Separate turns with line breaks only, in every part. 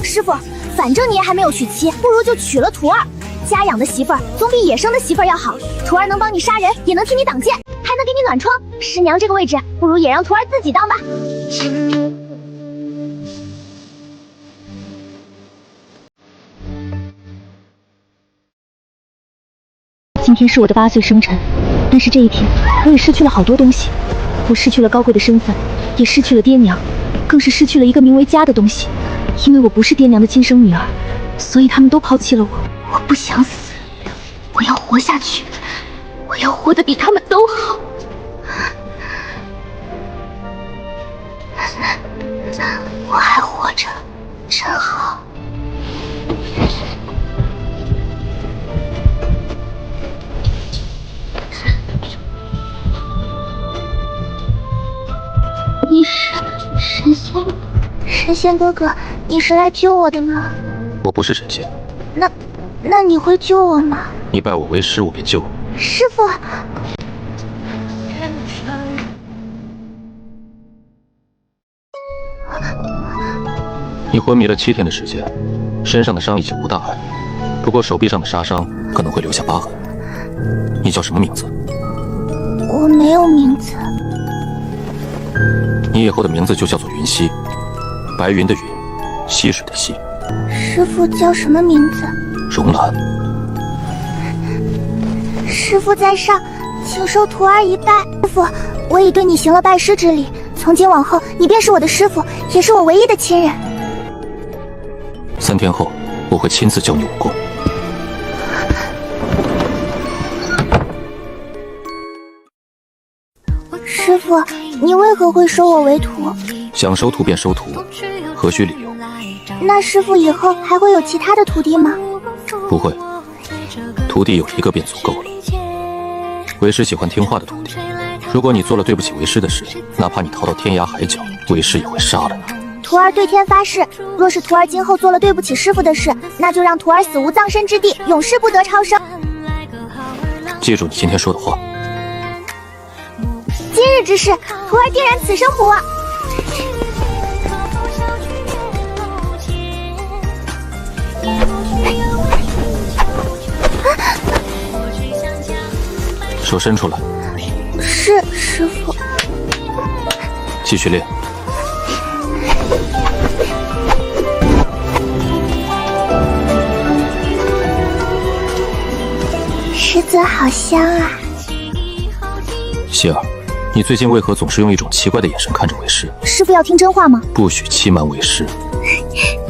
师傅，反正你也还没有娶妻，不如就娶了徒儿。家养的媳妇儿总比野生的媳妇儿要好。徒儿能帮你杀人，也能替你挡箭，还能给你暖窗。师娘这个位置，不如也让徒儿自己当吧。今天是我的8岁生辰，但是这一天我也失去了好多东西。我失去了高贵的身份，也失去了爹娘，更是失去了一个名为家的东西。因为我不是爹娘的亲生女儿，所以他们都抛弃了我。我不想死，我要活下去，我要活得比他们都好。我还活着，真好。你是神仙？神仙哥哥，你是来救我的吗？
我不是神仙。
那你会救我吗？
你拜我为师，我便救你。
师傅。
你昏迷了7天的时间，身上的伤已经不大碍，不过手臂上的杀伤可能会留下疤痕。你叫什么名字？
我没有名字。
你以后的名字就叫做云溪，白云的云，溪水的溪。
师傅叫什么名字？
荣兰。
师傅在上，请受徒儿一拜。师傅，我已对你行了拜师之礼，从今往后，你便是我的师傅，也是我唯一的亲人。
3天后，我会亲自教你武功。
师傅，你为何会收我为徒？
想收徒便收徒，何须理由？
那师傅以后还会有其他的徒弟吗？
不会，徒弟有1个便足够了。为师喜欢听话的徒弟。如果你做了对不起为师的事，哪怕你逃到天涯海角，为师也会杀了你。
徒儿对天发誓，若是徒儿今后做了对不起师傅的事，那就让徒儿死无葬身之地，永世不得超生。
记住你今天说的话。
今日之事，徒儿定然此生不忘。
手伸出来。
是师傅。
继续练。
师尊好香啊！
希儿，你最近为何总是用一种奇怪的眼神看着为师？
师傅要听真话吗？
不许欺瞒为师。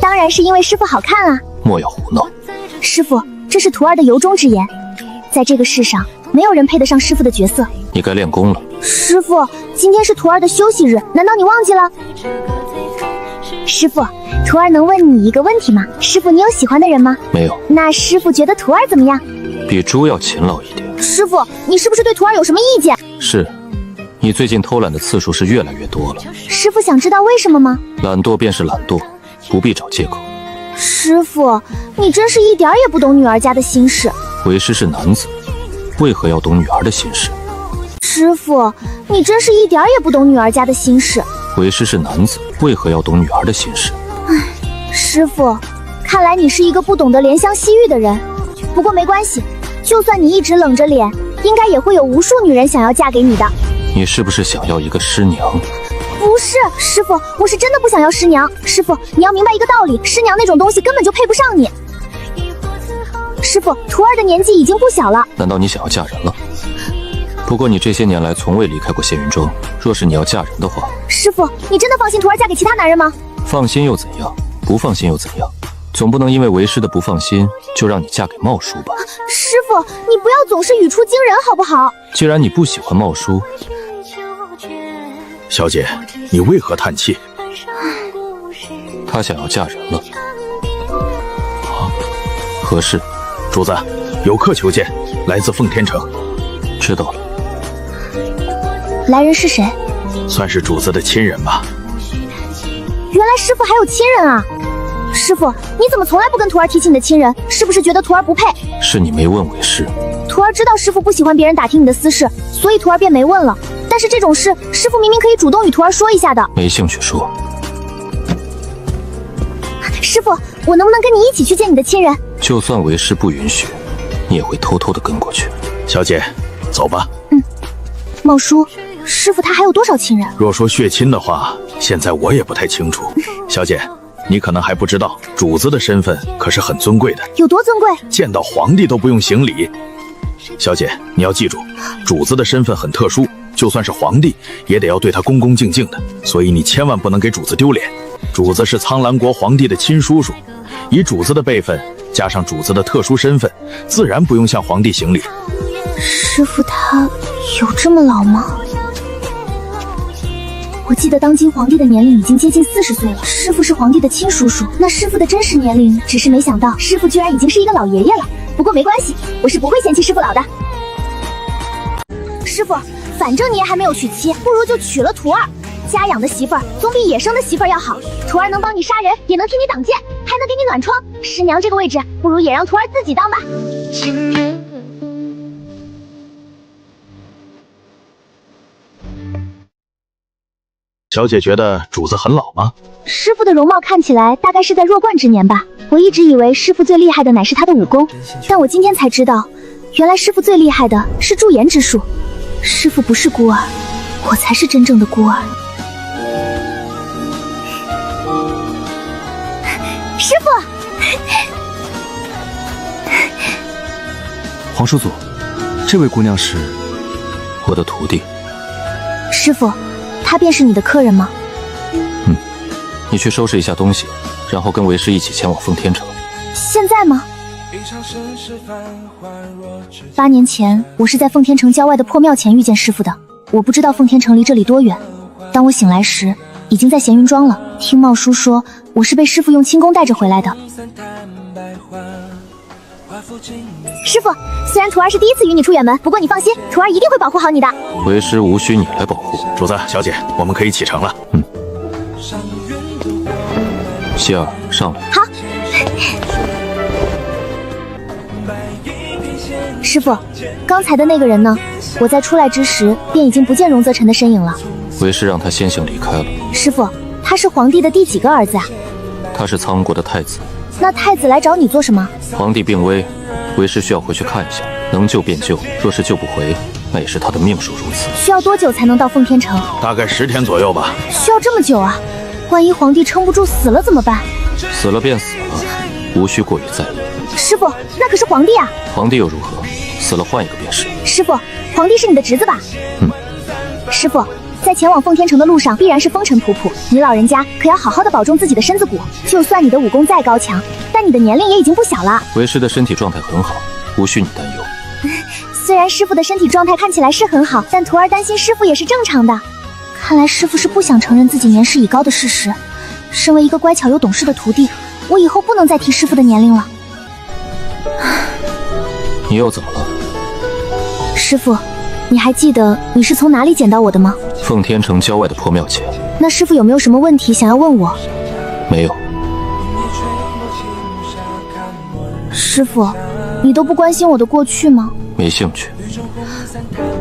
当然是因为师傅好看啊！
莫要胡闹。
师傅，这是徒儿的由衷之言。在这个世上，没有人配得上师傅的角色。
你该练功了。
师傅，今天是徒儿的休息日，难道你忘记了？师傅，徒儿能问你一个问题吗？师傅，你有喜欢的人吗？
没有。
那师傅觉得徒儿怎么样？
比猪要勤劳一点。
师傅，你是不是对徒儿有什么意见？
是，你最近偷懒的次数是越来越多了。
师傅想知道为什么吗？
懒惰便是懒惰，不必找借口。
师傅，你真是一点也不懂女儿家的心事。
为师是男子，为何要懂女儿的心事？
师傅，你真是一点也不懂女儿家的心事。
为师是男子，为何要懂女儿的心事？
唉，师傅，看来你是一个不懂得怜香惜玉的人。不过没关系，就算你一直冷着脸，应该也会有无数女人想要嫁给你的。
你是不是想要一个师娘？
不是，师傅，我是真的不想要师娘。师傅，你要明白一个道理，师娘那种东西根本就配不上你。师傅，徒儿的年纪已经不小了。
难道你想要嫁人了？不过你这些年来从未离开过仙云庄，若是你要嫁人的话，
师傅，你真的放心徒儿嫁给其他男人吗？
放心又怎样？不放心又怎样？总不能因为为师的不放心，就让你嫁给茂叔吧？
师傅，你不要总是语出惊人好不好？
既然你不喜欢茂叔，
小姐，你为何叹气？
他想要嫁人了。何事？
主子，有客求见，来自奉天城。
知道了。
来人是谁？
算是主子的亲人吧。
原来师傅还有亲人啊！师傅，你怎么从来不跟徒儿提起你的亲人？是不是觉得徒儿不配？
是你没问为师。
徒儿知道师傅不喜欢别人打听你的私事，所以徒儿便没问了。但是这种事，师傅明明可以主动与徒儿说一下的。
没兴趣说。
师傅，我能不能跟你一起去见你的亲人？
就算为师不允许，你也会偷偷的跟过去。
小姐，走吧。
茂叔，师傅他还有多少亲人？
若说血亲的话，现在我也不太清楚。小姐，你可能还不知道，主子的身份可是很尊贵的。
有多尊贵？
见到皇帝都不用行礼。小姐，你要记住，主子的身份很特殊，就算是皇帝，也得要对他恭恭敬敬的。所以你千万不能给主子丢脸。主子是苍兰国皇帝的亲叔叔，以主子的辈分，加上主子的特殊身份，自然不用向皇帝行礼。
师傅他有这么老吗？我记得当今皇帝的年龄已经接近40岁了，师傅是皇帝的亲叔叔，那师傅的真实年龄，只是没想到师傅居然已经是一个老爷爷了。不过没关系，我是不会嫌弃师傅老的。师傅，反正你也还没有娶妻，不如就娶了徒儿。家养的媳妇儿总比野生的媳妇儿要好，徒儿能帮你杀人，也能替你挡箭，还能给你暖窗。师娘这个位置，不如也让徒儿自己当吧。
小姐觉得主子很老吗？
师傅的容貌看起来大概是在弱冠之年吧。我一直以为师傅最厉害的乃是他的武功，但我今天才知道，原来师傅最厉害的是驻颜之术。师傅不是孤儿，我才是真正的孤儿。师傅，
皇叔祖，这位姑娘是我的徒弟。
师傅，他便是你的客人吗？
你去收拾一下东西，然后跟为师一起前往奉天城。
现在吗？8年前，我是在奉天城郊外的破庙前遇见师傅的。我不知道奉天城离这里多远，当我醒来时，已经在闲云庄了。听茂叔说，我是被师傅用轻功带着回来的。师傅，虽然徒儿是第一次与你出远门，不过你放心，徒儿一定会保护好你的。
为师无需你来保护。
主子，小姐，我们可以启程了。
希儿，上来。
好。师傅，刚才的那个人呢？我在出来之时便已经不见荣泽尘的身影了。
为师让他先行离开了。
师傅，他是皇帝的第几个儿子啊？
他是苍国的太子。
那太子来找你做什么？
皇帝病危，为师需要回去看一下，能救便救，若是救不回，那也是他的命数如此。
需要多久才能到奉天城？
大概10天左右吧。
需要这么久啊？万一皇帝撑不住死了怎么办？
死了便死了，无需过于在意。
师傅，那可是皇帝啊！
皇帝又如何？死了换一个便是。
师傅，皇帝是你的侄子吧？师傅，在前往奉天城的路上必然是风尘仆仆，你老人家可要好好的保重自己的身子骨。就算你的武功再高强，但你的年龄也已经不小了。
为师的身体状态很好，无需你担忧。
虽然师傅的身体状态看起来是很好，但徒儿担心师傅也是正常的。看来师傅是不想承认自己年事已高的事实。身为一个乖巧又懂事的徒弟，我以后不能再提师傅的年龄了。
你又怎么了？
师傅，你还记得你是从哪里捡到我的吗？
奉天城郊外的破庙前。
那师傅有没有什么问题想要问我？
没有。
师傅，你都不关心我的过去吗？
没兴趣。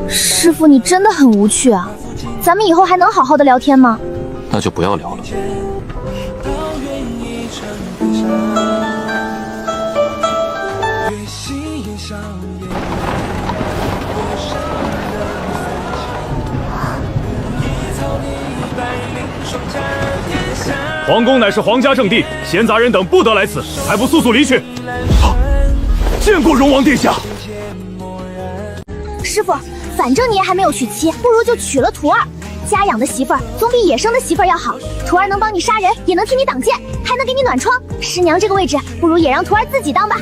师傅，你真的很无趣啊！咱们以后还能好好的聊天吗？
那就不要聊了。
皇宫乃是皇家正地，闲杂人等不得来此，还不速速离去！见过荣王殿下。
师傅，反正你也还没有娶妻，不如就娶了徒儿。家养的媳妇儿总比野生的媳妇儿要好，徒儿能帮你杀人，也能替你挡箭，还能给你暖窗。师娘这个位置，不如也让徒儿自己当吧。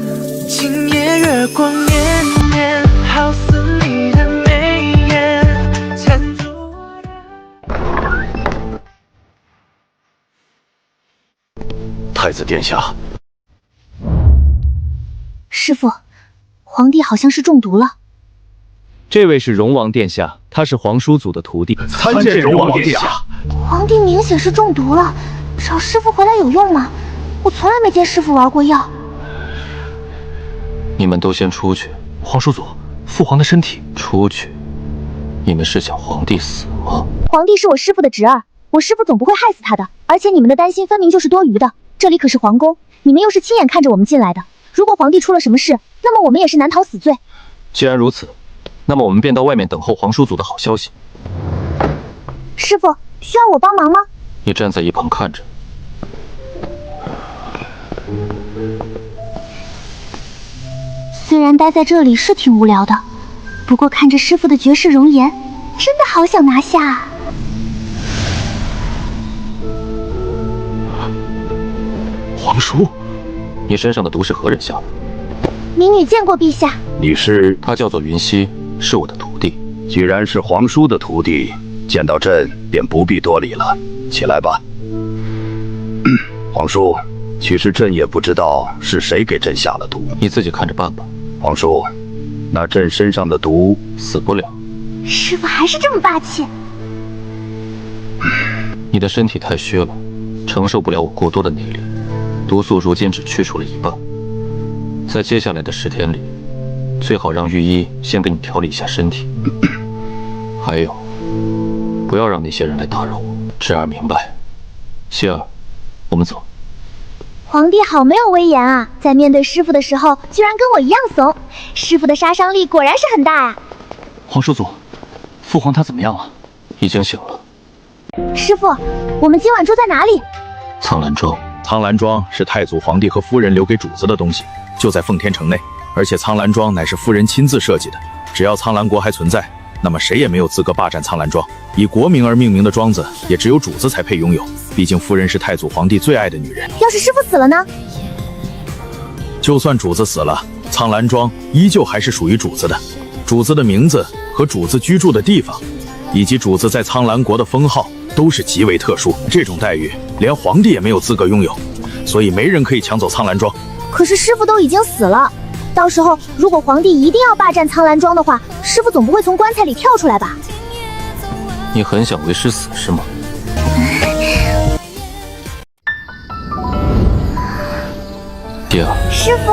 今夜月光绵绵，好似你的眉眼缠住我的。
太子殿下，
师傅，皇帝好像是中毒了。
这位是荣王殿下，他是皇叔祖的徒弟。
参见荣王殿下。
皇帝明显是中毒了，找师傅回来有用吗？我从来没见师傅玩过药。
你们都先出去。
皇叔祖，父皇的身体。
出去？你们是想皇帝死吗？
皇帝是我师傅的侄儿，我师傅总不会害死他的。而且你们的担心分明就是多余的。这里可是皇宫，你们又是亲眼看着我们进来的。如果皇帝出了什么事，那么我们也是难逃死罪。
既然如此，那么我们便到外面等候皇叔祖的好消息。
师傅，需要我帮忙吗？
你站在一旁看着。
虽然待在这里是挺无聊的，不过看着师傅的绝世容颜，真的好想拿下啊！
皇叔，
你身上的毒是何人下的？
民女见过陛下。
你是？
他叫做云溪，是我的徒弟。
既然是皇叔的徒弟，见到朕便不必多礼了。起来吧。皇叔，其实朕也不知道是谁给朕下了毒，
你自己看着办吧。
皇叔，那朕身上的毒
死不了。
师傅还是这么霸气。
你的身体太虚了，承受不了我过多的内力。毒素如今只去除了一半，在接下来的10天里，最好让御医先给你调理一下身体。还有，不要让那些人来打扰我。侄儿明白。希儿，我们走。
皇帝好没有威严啊，在面对师傅的时候，居然跟我一样怂。师傅的杀伤力果然是很大啊。
皇叔祖，父皇他怎么样了？
已经醒了。
师傅，我们今晚住在哪里？
苍兰庄。
苍兰庄是太祖皇帝和夫人留给主子的东西，就在奉天城内。而且苍兰庄乃是夫人亲自设计的，只要苍兰国还存在，那么谁也没有资格霸占苍兰庄。以国名而命名的庄子，也只有主子才配拥有。毕竟夫人是太祖皇帝最爱的女人。
要是师傅死了呢？
就算主子死了，苍兰庄依旧还是属于主子的。主子的名字和主子居住的地方，以及主子在苍兰国的封号，都是极为特殊。这种待遇，连皇帝也没有资格拥有，所以没人可以抢走苍兰庄。
可是师傅都已经死了，到时候如果皇帝一定要霸占苍兰庄的话，师傅总不会从棺材里跳出来吧？
你很想为师死是吗？希儿。
师傅。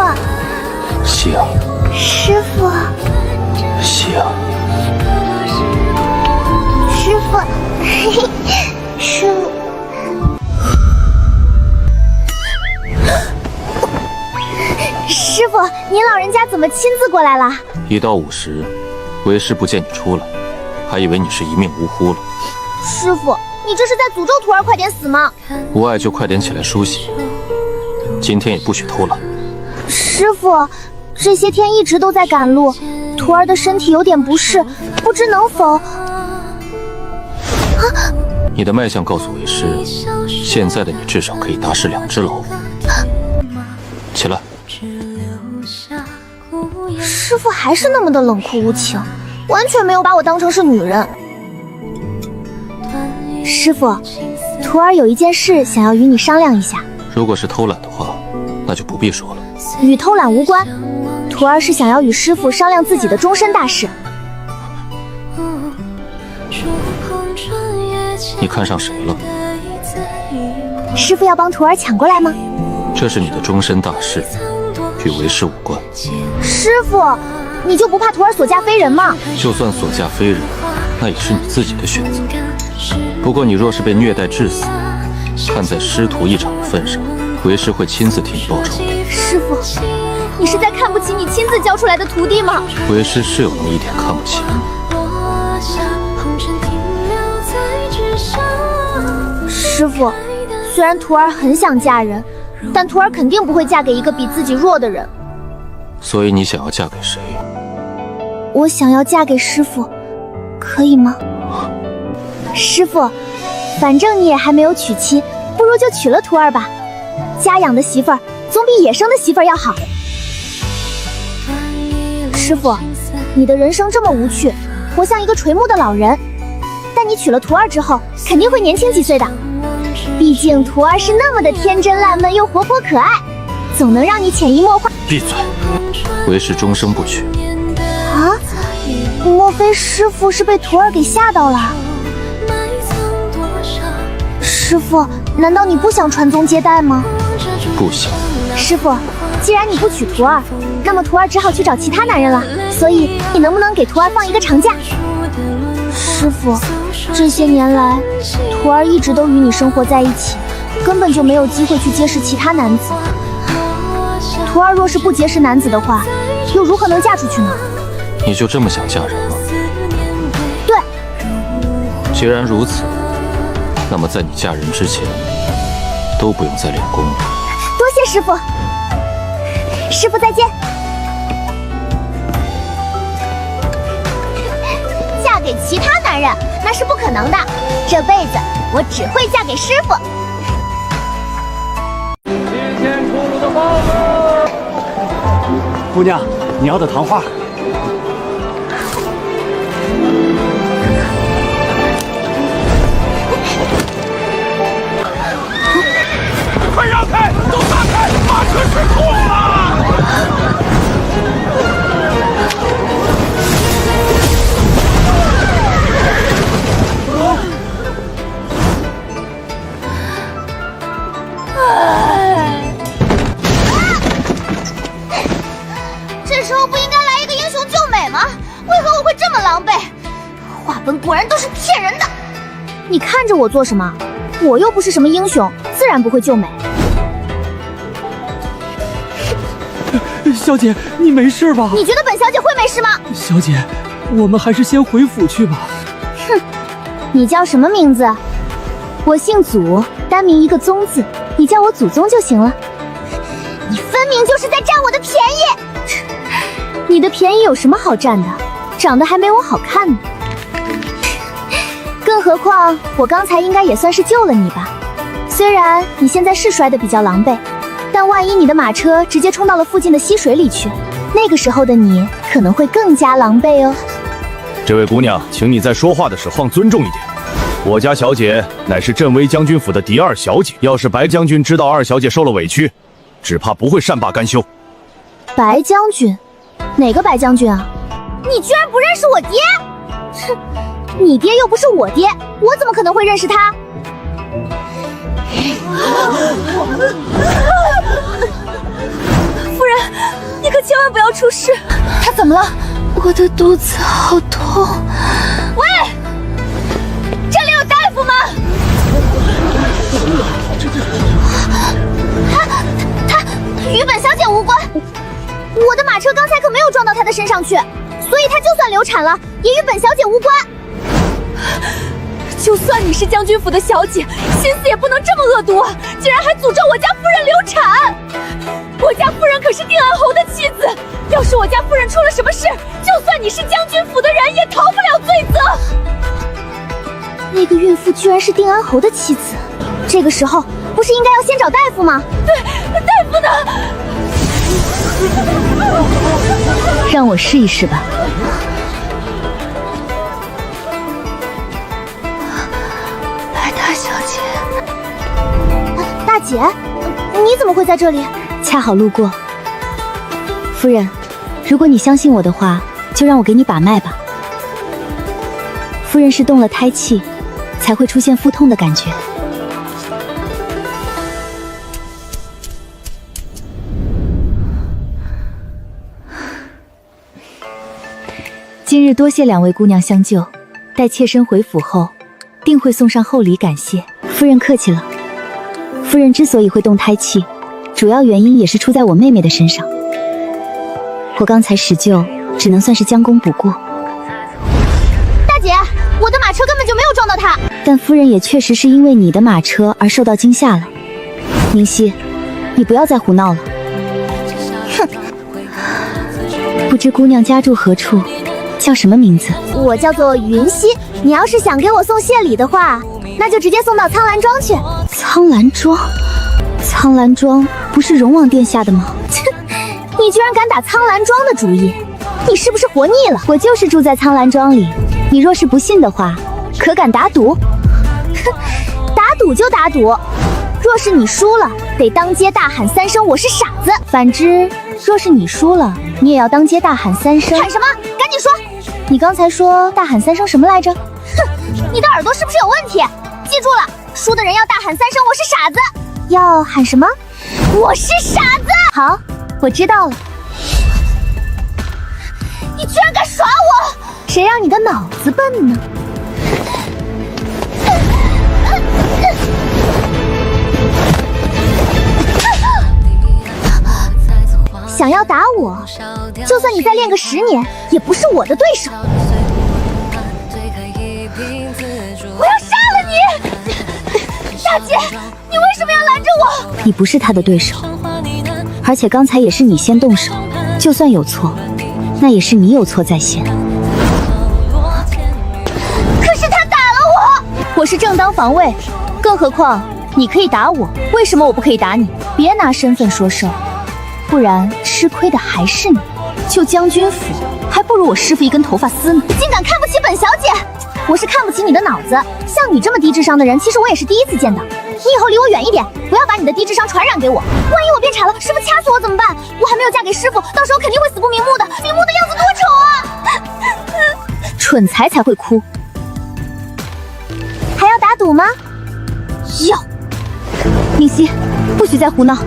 希儿。
师傅。
希儿。
师傅，嘿嘿，师傅。师傅，您老人家怎么亲自过来了？
一到午时，为师不见你出来，还以为你是一命呜呼了。
师傅，你这是在诅咒徒儿快点死吗？
无碍就快点起来梳洗，今天也不许偷懒。
师傅，这些天一直都在赶路，徒儿的身体有点不适，不知能否……
你的脉象告诉为师，现在的你至少可以打死2只老虎。起来。
师傅还是那么的冷酷无情，完全没有把我当成是女人。师傅，徒儿有一件事想要与你商量一下。
如果是偷懒的话，那就不必说了。
与偷懒无关，徒儿是想要与师傅商量自己的终身大事。
你看上谁了？
师傅要帮徒儿抢过来吗？
这是你的终身大事，与为师无关。
师傅，你就不怕徒儿所嫁非人吗？
就算所嫁非人，那也是你自己的选择。不过你若是被虐待致死，看在师徒一场的份上，为师会亲自替你报仇。
师傅，你是在看不起你亲自教出来的徒弟吗？
为师是有那么一点看不起你。
师傅，虽然徒儿很想嫁人，但徒儿肯定不会嫁给一个比自己弱的人。
所以你想要嫁给谁？
我想要嫁给师傅，可以吗？师傅，反正你也还没有娶妻，不如就娶了徒儿吧。家养的媳妇儿总比野生的媳妇儿要好。师傅，你的人生这么无趣，活像一个垂暮的老人。但你娶了徒儿之后，肯定会年轻几岁的。毕竟徒儿是那么的天真烂漫又活泼可爱，总能让你潜移默化。
闭嘴！为师终生不娶。
啊？莫非师傅是被徒儿给吓到了？师傅，难道你不想传宗接代吗？
不想。
师傅，既然你不娶徒儿，那么徒儿只好去找其他男人了。所以你能不能给徒儿放一个长假？师傅，这些年来，徒儿一直都与你生活在一起，根本就没有机会去结识其他男子。徒儿若是不结识男子的话，又如何能嫁出去呢？
你就这么想嫁人吗？
对。
既然如此，那么在你嫁人之前，都不用再练功了。
多谢师傅，师傅再见。嫁给其他男人那是不可能的，这辈子我只会嫁给师傅。
姑娘，你要的糖花。快让开！都散开！马车失控了！
这时候不应该来一个英雄救美吗？为何我会这么狼狈？话本果然都是骗人的。你看着我做什么？我又不是什么英雄，自然不会救美。
小姐，你没事吧？
你觉得本小姐会没事吗？
小姐，我们还是先回府去吧。
哼，你叫什么名字？我姓祖，单名一个宗字，你叫我祖宗就行了。你分明就是在占我的便宜。你的便宜有什么好占的？长得还没我好看呢。更何况我刚才应该也算是救了你吧。虽然你现在是摔得比较狼狈，但万一你的马车直接冲到了附近的溪水里去，那个时候的你可能会更加狼狈哦。
这位姑娘，请你在说话的时候放尊重一点。我家小姐乃是镇威将军府的嫡二小姐，要是白将军知道二小姐受了委屈，只怕不会善罢甘休。
白将军？哪个白将军啊？你居然不认识我爹？哼，你爹又不是我爹，我怎么可能会认识他？
夫人，你可千万不要出事。
他怎么了？
我的肚子好痛。
喂，这里有大夫吗？他与本小姐无关。我的马车刚才可没有撞到她的身上去，所以她就算流产了，也与本小姐无关。
就算你是将军府的小姐，心思也不能这么恶毒啊！竟然还诅咒我家夫人流产！我家夫人可是定安侯的妻子，要是我家夫人出了什么事，就算你是将军府的人，也逃不了罪责。
那个孕妇居然是定安侯的妻子，这个时候不是应该要先找大夫吗？
对，大夫呢？
让我试一试吧。
白大小姐，
大姐，你怎么会在这里？恰好路过。夫人，如果你相信我的话，就让我给你把脉吧。夫人是动了胎气，才会出现腹痛的感觉。今日多谢两位姑娘相救，待妾身回府后，定会送上厚礼感谢。夫人客气了。夫人之所以会动胎气，主要原因也是出在我妹妹的身上。我刚才施救，只能算是将功补过。大姐，我的马车根本就没有撞到她。但夫人也确实是因为你的马车而受到惊吓了。宁熙，你不要再胡闹了。哼，不知姑娘家住何处？叫什么名字？我叫做云溪。你要是想给我送谢礼的话，那就直接送到苍兰庄去。苍兰庄？苍兰庄不是荣王殿下的吗？你居然敢打苍兰庄的主意，你是不是活腻了？我就是住在苍兰庄里，你若是不信的话，可敢打赌？哼，打赌就打赌，若是你输了，得当街大喊3声我是傻子；反之，若是你输了，你也要当街大喊3声。喊什么？赶紧说！你刚才说大喊3声什么来着？哼，你的耳朵是不是有问题？记住了，输的人要大喊3声我是傻子。要喊什么？我是傻子。好，我知道了。你居然敢耍我！谁让你的脑子笨呢？想要打我，就算你再练个10年，也不是我的对手。我要杀了你！大姐，你为什么要拦着我？你不是他的对手，而且刚才也是你先动手，就算有错，那也是你有错在先。可是他打了我，我是正当防卫，更何况你可以打我，为什么我不可以打你？别拿身份说事儿，不然吃亏的还是你。就将军府，还不如我师傅一根头发丝呢。你竟敢看不起本小姐！我是看不起你的脑子，像你这么低智商的人，其实我也是第一次见到。你以后离我远一点，不要把你的低智商传染给我。万一我变馋了，师傅掐死我怎么办？我还没有嫁给师傅，到时候肯定会死不瞑目的。瞑目的样子多丑啊！蠢材才会哭。还要打赌吗？要。宁熙，不许再胡闹。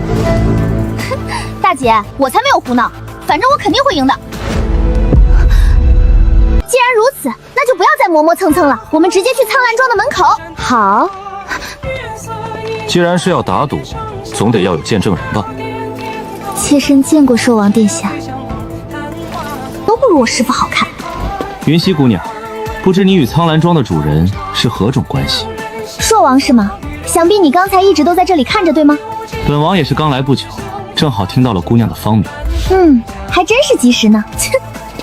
大姐，我才没有胡闹，反正我肯定会赢的。既然如此，那就不要再磨磨蹭蹭了，我们直接去苍兰庄的门口。好。
既然是要打赌，总得要有见证人吧？
妾身见过兽王殿下，都不如我师傅好看。
云溪姑娘，不知你与苍兰庄的主人是何种关系？
兽王是吗？想必你刚才一直都在这里看着，对吗？
本王也是刚来不久，正好听到了姑娘的芳名。
还真是及时呢。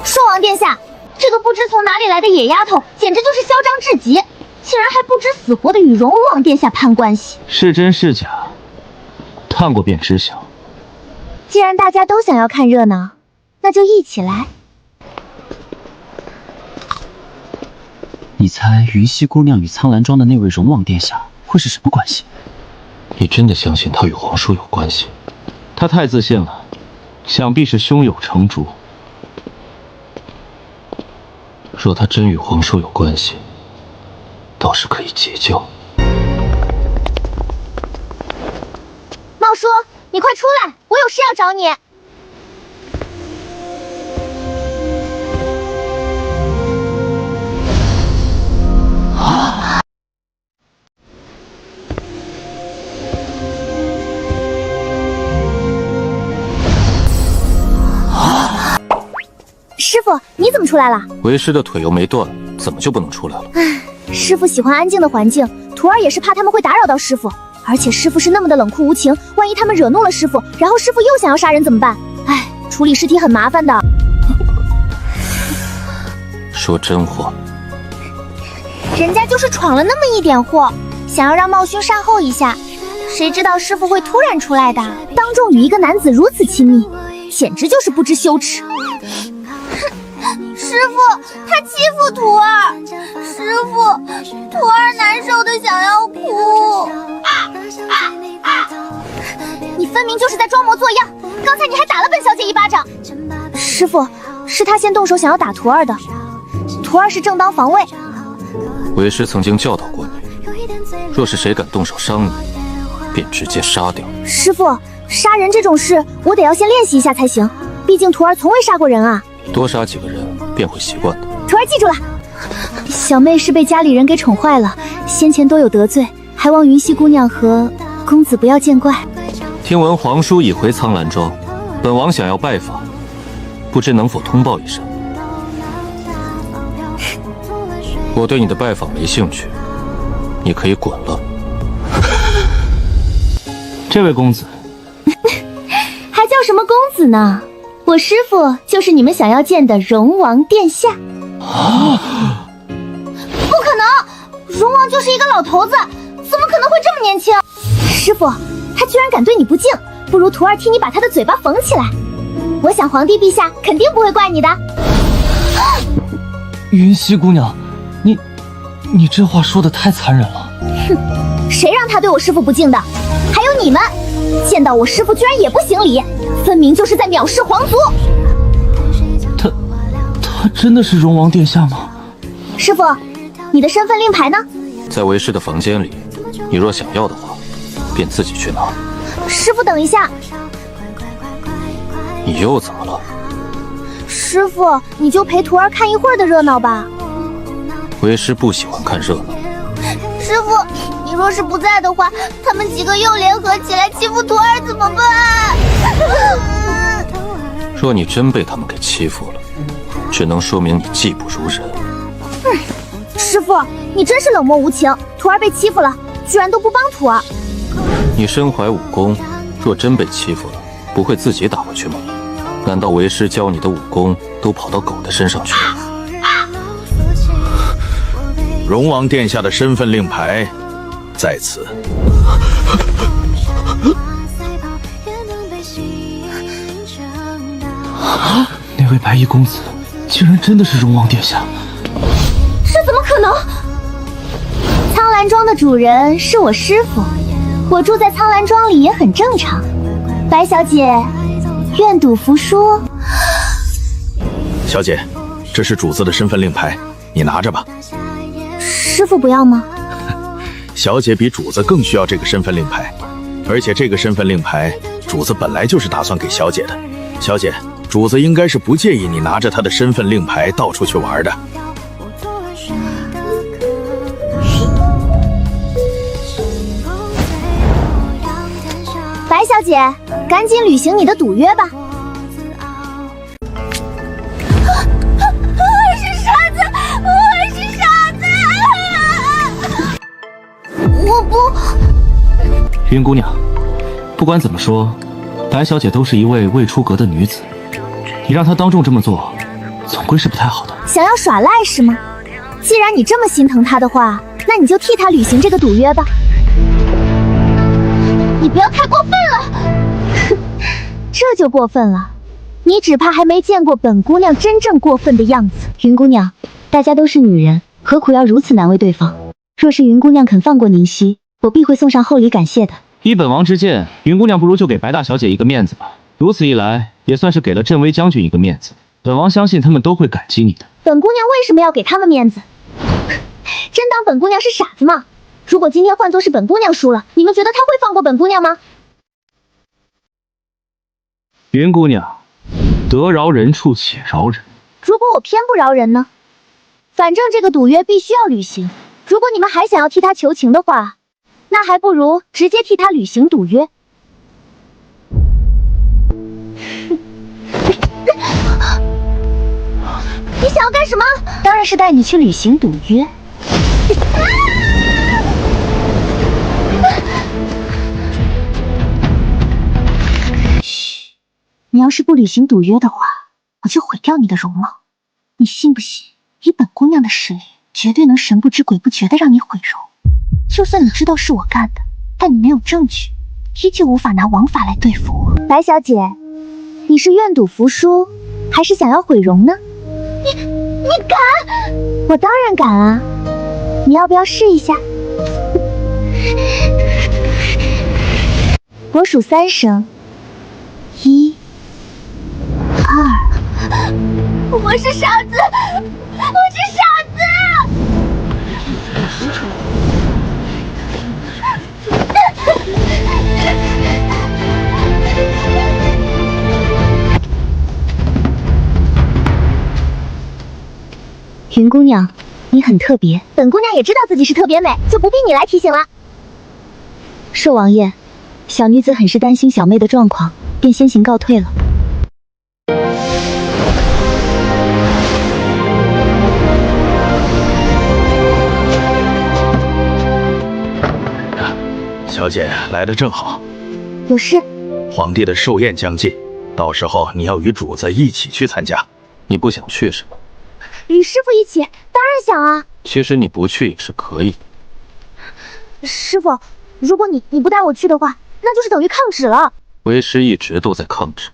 兽王殿下，这个不知从哪里来的野丫头，简直就是嚣张至极，竟然还不知死活的与荣王殿下攀关系。
是真是假，看过便知晓。
既然大家都想要看热闹，那就一起来。
你猜云溪姑娘与苍兰庄的那位荣王殿下会是什么关系？
你真的相信她与皇叔有关系？
她太自信了，想必是胸有成竹。
若她真与皇叔有关系，倒是可以解救。
茂叔，你快出来，我有事要找你。师傅，你怎么出来了？
为师的腿又没断，怎么就不能出来了？
师傅喜欢安静的环境，徒儿也是怕他们会打扰到师傅。而且师傅是那么的冷酷无情，万一他们惹怒了师傅，然后师傅又想要杀人怎么办？哎，处理尸体很麻烦的。
说真话。
人家就是闯了那么一点祸，想要让茂勋善后一下，谁知道师傅会突然出来的，当众与一个男子如此亲密，简直就是不知羞耻。师傅，他欺负徒儿，师傅，徒儿难受的想要哭。你分明就是在装模作样，刚才你还打了本小姐一巴掌。师傅，是他先动手想要打徒儿的，徒儿是正当防卫。
为师曾经教导过你，若是谁敢动手伤你，便直接杀掉。
师傅，杀人这种事，我得要先练习一下才行，毕竟徒儿从未杀过人啊。
多杀几个人便会习惯的。
徒儿记住了。小妹是被家里人给宠坏了，先前多有得罪，还望云溪姑娘和公子不要见怪。
听闻皇叔已回苍兰庄，本王想要拜访，不知能否通报一声？我对你的拜访没兴趣，你可以滚了。
这位公子
还叫什么公子呢？我师父就是你们想要见的荣王殿下。不可能，荣王就是一个老头子，怎么可能会这么年轻？师父，他居然敢对你不敬，不如徒儿替你把他的嘴巴缝起来。我想皇帝陛下肯定不会怪你的。
云溪姑娘，你这话说的太残忍了。
哼，谁让他对我师父不敬的？还有你们，见到我师父居然也不行礼，分明就是在藐视皇族。
他真的是荣王殿下吗？
师父，你的身份令牌呢？
在为师的房间里，你若想要的话，便自己去拿。
师父，等一下。
你又怎么了？
师父，你就陪徒儿看一会儿的热闹吧。
为师不喜欢看热闹。
师父，你若是不在的话，他们几个又联合起来欺负徒儿怎么办？
若你真被他们给欺负了，只能说明你技不如人。
师傅，你真是冷漠无情，徒儿被欺负了，居然都不帮徒儿。
你身怀武功，若真被欺负了，不会自己打回去吗？难道为师教你的武功都跑到狗的身上去了？
荣王殿下的身份令牌在此。
那位白衣公子，竟然真的是荣王殿下！
这怎么可能？苍兰庄的主人是我师傅，我住在苍兰庄里也很正常。白小姐，愿赌服输。
小姐，这是主子的身份令牌，你拿着吧。
师傅不要吗？
小姐比主子更需要这个身份令牌，而且这个身份令牌，主子本来就是打算给小姐的。小姐，主子应该是不介意你拿着他的身份令牌到处去玩的。
白小姐，赶紧履行你的赌约吧。我是傻子，我是傻子！我不……
云姑娘，不管怎么说，白小姐都是一位未出阁的女子，你让她当众这么做，总归是不太好的。
想要耍赖是吗？既然你这么心疼她的话，那你就替她履行这个赌约吧。你不要太过分了！这就过分了，你只怕还没见过本姑娘真正过分的样子。云姑娘，大家都是女人，何苦要如此难为对方？若是云姑娘肯放过宁熙，我必会送上厚礼感谢的。
依本王之见，云姑娘不如就给白大小姐一个面子吧。如此一来，也算是给了镇威将军一个面子。本王相信他们都会感激你的。
本姑娘为什么要给他们面子？真当本姑娘是傻子吗？如果今天换作是本姑娘输了，你们觉得她会放过本姑娘吗？
云姑娘，得饶人处且饶人。
如果我偏不饶人呢？反正这个赌约必须要履行。如果你们还想要替她求情的话，那还不如直接替她履行赌约。你想要干什么？当然是带你去履行赌约。嘘，你要是不履行赌约的话，我就毁掉你的容貌。你信不信？以本姑娘的实力，绝对能神不知鬼不觉的让你毁容。就算你知道是我干的，但你没有证据，依旧无法拿王法来对付我。白小姐，你是愿赌服输，还是想要毁容呢？你敢？我当然敢啊！你要不要试一下？我数3声，1、2。我是傻子，我是傻子！云姑娘，你很特别。本姑娘也知道自己是特别美，就不必你来提醒了。寿王爷，小女子很是担心小妹的状况，便先行告退了。
小姐来得正好，
有事？
皇帝的寿宴将近，到时候你要与主子一起去参加。
你不想去是吗？
与师傅一起，当然想啊。
其实你不去也是可以。
师傅，如果你不带我去的话，那就是等于抗旨了。
为师一直都在抗旨。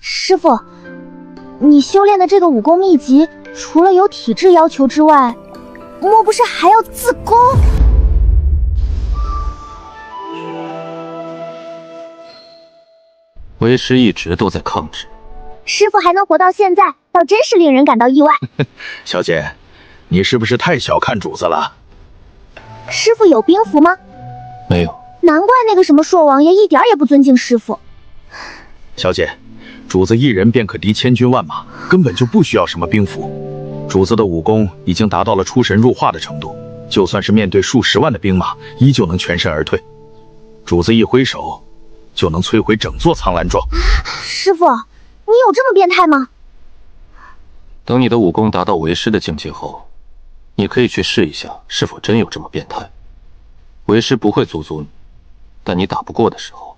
师傅，你修炼的这个武功秘籍，除了有体质要求之外，莫不是还要自宫？
为师一直都在抗旨。
师傅还能活到现在，倒真是令人感到意外。
小姐，你是不是太小看主子了？
师傅有兵符吗？
没有。
难怪那个什么硕王爷一点也不尊敬师傅。
小姐，主子一人便可敌千军万马，根本就不需要什么兵符。主子的武功已经达到了出神入化的程度，就算是面对数10万的兵马，依旧能全身而退。主子一挥手，就能摧毁整座苍兰庄。
师傅，你有这么变态吗？
等你的武功达到为师的境界后，你可以去试一下是否真有这么变态。为师不会阻阻你，但你打不过的时候，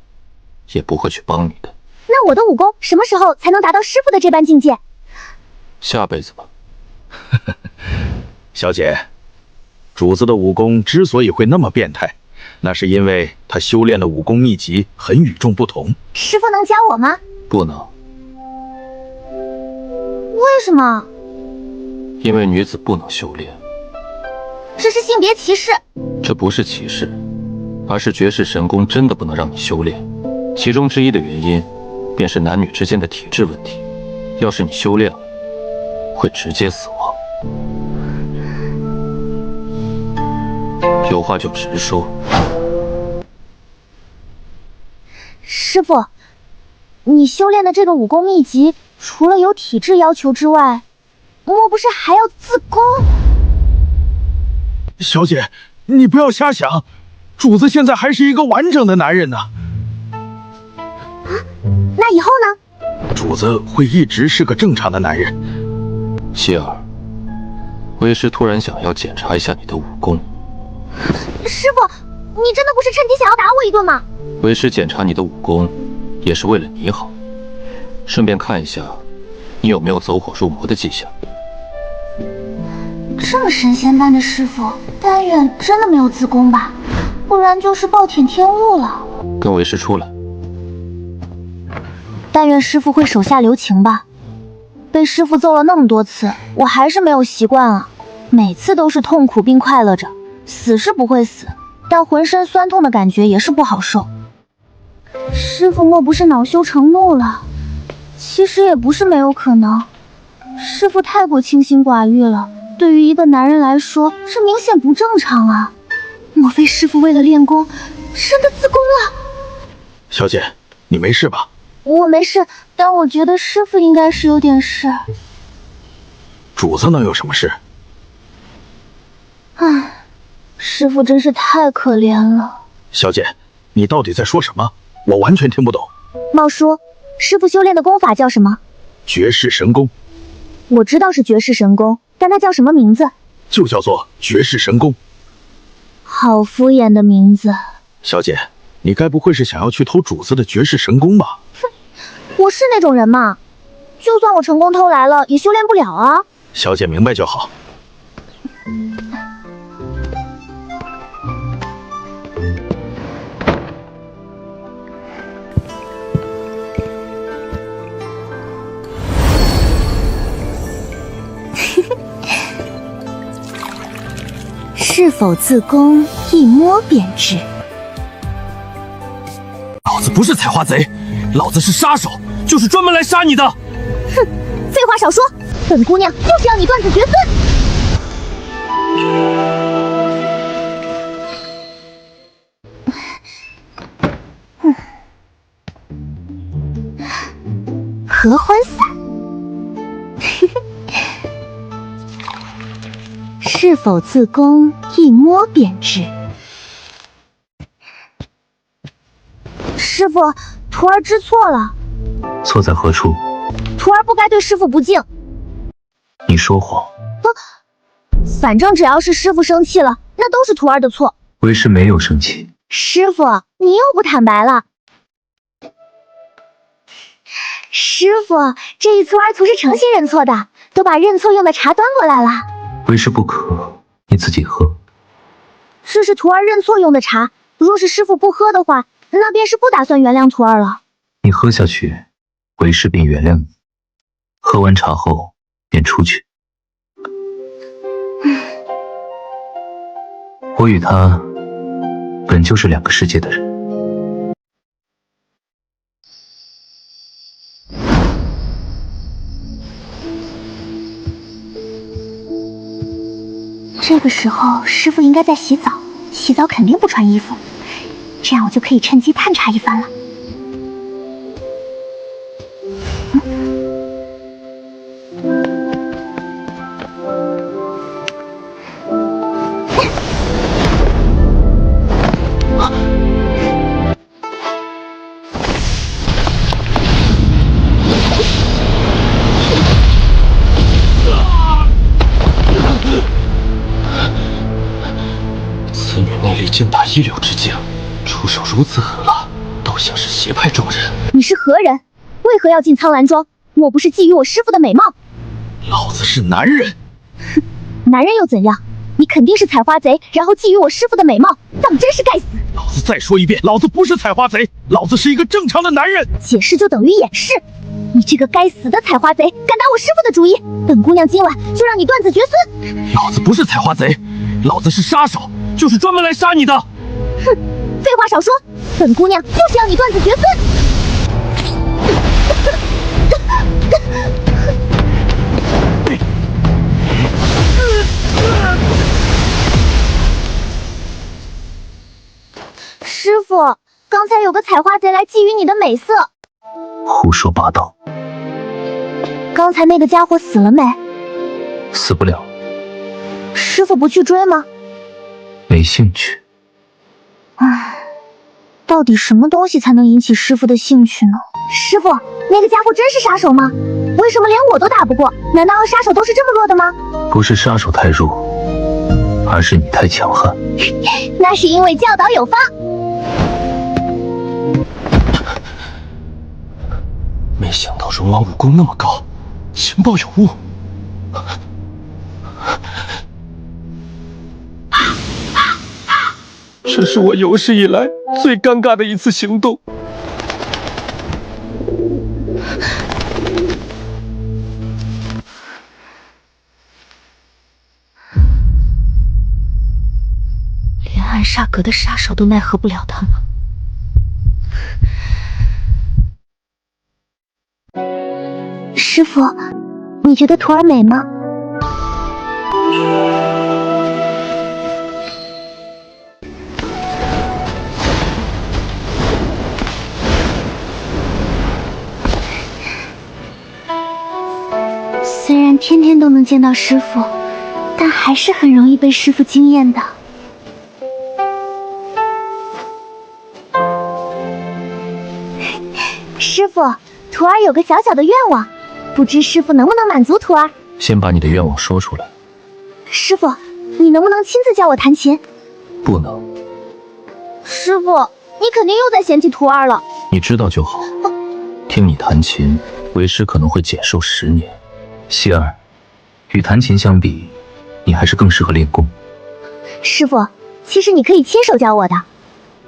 也不会去帮你的。
那我的武功什么时候才能达到师傅的这般境界？
下辈子吧。
小姐，主子的武功之所以会那么变态，那是因为他修炼的武功秘籍很与众不同。
师傅能教我吗？
不能。
为什么？
因为女子不能修炼。
这是性别歧视。
这不是歧视，而是绝世神功真的不能让你修炼。其中之一的原因，便是男女之间的体质问题。要是你修炼了，会直接死亡。有话就直说。
师傅，你修炼的这个武功秘籍，除了有体质要求之外，莫不是还要自宫？
小姐，你不要瞎想，主子现在还是一个完整的男人呢。
那以后呢？
主子会一直是个正常的男人。
希儿，为师突然想要检查一下你的武功。
师傅，你真的不是趁机想要打我一顿吗？
为师检查你的武功，也是为了你好，顺便看一下你有没有走火入魔的迹象。
这么神仙般的师傅，但愿真的没有自宫吧，不然就是暴殄天物了。
跟为师出来。
但愿师傅会手下留情吧。被师傅揍了那么多次，我还是没有习惯啊。每次都是痛苦并快乐着，死是不会死，但浑身酸痛的感觉也是不好受。师傅莫不是恼羞成怒了？其实也不是没有可能，师傅太过清心寡欲了，对于一个男人来说，这明显不正常啊！莫非师傅为了练功，真的自宫了？
小姐，你没事吧？
我没事，但我觉得师傅应该是有点事。
主子能有什么事？
唉，师傅真是太可怜了。
小姐，你到底在说什么？我完全听不懂。
茂叔，师傅修炼的功法叫什么？
绝世神功。
我知道是绝世神功，但它叫什么名字？
就叫做绝世神功。
好敷衍的名字。
小姐，你该不会是想要去偷主子的绝世神功吧？
哼，我是那种人吗？就算我成功偷来了，也修炼不了啊。
小姐明白就好。
是否自宫，一摸便知。
老子不是采花贼，老子是杀手，就是专门来杀你的。
哼，废话少说，本姑娘就是要你断子绝孙。合欢伞。是否自宫，一摸便知。师傅，徒儿知错了。
错在何处？
徒儿不该对师傅不敬。
你说谎。
反正只要是师傅生气了，那都是徒儿的错。
为师没有生气。
师傅，你又不坦白了。师傅，这一撮儿从是诚心认错的，都把认错用的茶端过来了。
为师不渴，你自己喝。
这是徒儿认错用的茶，若是师傅不喝的话，那便是不打算原谅徒儿了。
你喝下去，为师便原谅你。喝完茶后便出去。我与他本就是两个世界的人。
这个时候，师傅应该在洗澡，洗澡肯定不穿衣服，这样我就可以趁机探查一番了。
剑打一流之境，出手如此狠辣，倒像是邪派中人。
你是何人？为何要进苍兰庄？莫不是觊觎我师父的美貌？
老子是男人。
哼，男人又怎样？你肯定是采花贼，然后觊觎我师父的美貌，当真是该死！
老子再说一遍，老子不是采花贼，老子是一个正常的男人。
解释就等于掩饰。你这个该死的采花贼，敢打我师父的主意，本姑娘今晚就让你断子绝孙！
老子不是采花贼，老子是杀手，就是专门来杀你的。
哼，废话少说，本姑娘就是要你断子绝孙！师傅，刚才有个采花贼来觊觎你的美色。
胡说八道！
刚才那个家伙死了没？
死不了。
师傅不去追吗？
没兴趣。
唉，到底什么东西才能引起师傅的兴趣呢？师傅，那个家伙真是杀手吗？为什么连我都打不过？难道杀手都是这么弱的吗？
不是杀手太弱，而是你太强悍。
那是因为教导有方。
没想到龙王武功那么高，情报有误。这是我有史以来最尴尬的一次行动。
连暗煞阁的杀手都奈何不了他吗？师傅，你觉得徒儿美吗？虽然天天都能见到师傅，但还是很容易被师傅惊艳的。师傅，徒儿有个小小的愿望，不知师傅能不能满足徒儿？
先把你的愿望说出来。
师傅，你能不能亲自教我弹琴？
不能。
师傅，你肯定又在嫌弃徒儿了。
你知道就好。听你弹琴，为师可能会减寿10年。
希儿，与弹琴相比，你还是更适合练功。
师傅，其实你可以亲手教我的，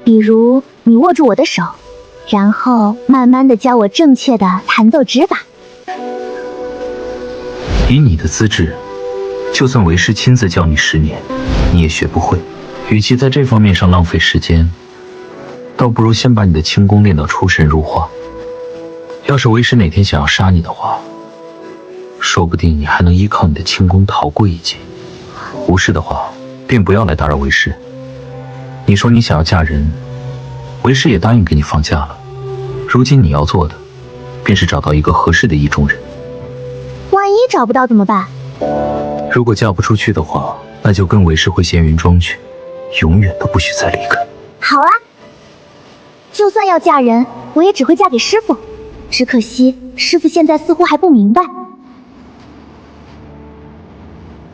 比如你握住我的手，然后慢慢的教我正确的弹奏指法。
以你的资质，就算为师亲自教你10年，你也学不会。与其在这方面上浪费时间，倒不如先把你的轻功练到出神入化。要是为师哪天想要杀你的话，说不定你还能依靠你的轻功逃过一劫。无事的话，便不要来打扰为师。你说你想要嫁人，为师也答应给你放假了。如今你要做的，便是找到一个合适的意中人。
万一找不到怎么办？
如果嫁不出去的话，那就跟为师回仙云庄去，永远都不许再离开。
好啊，就算要嫁人，我也只会嫁给师傅。只可惜师傅现在似乎还不明白。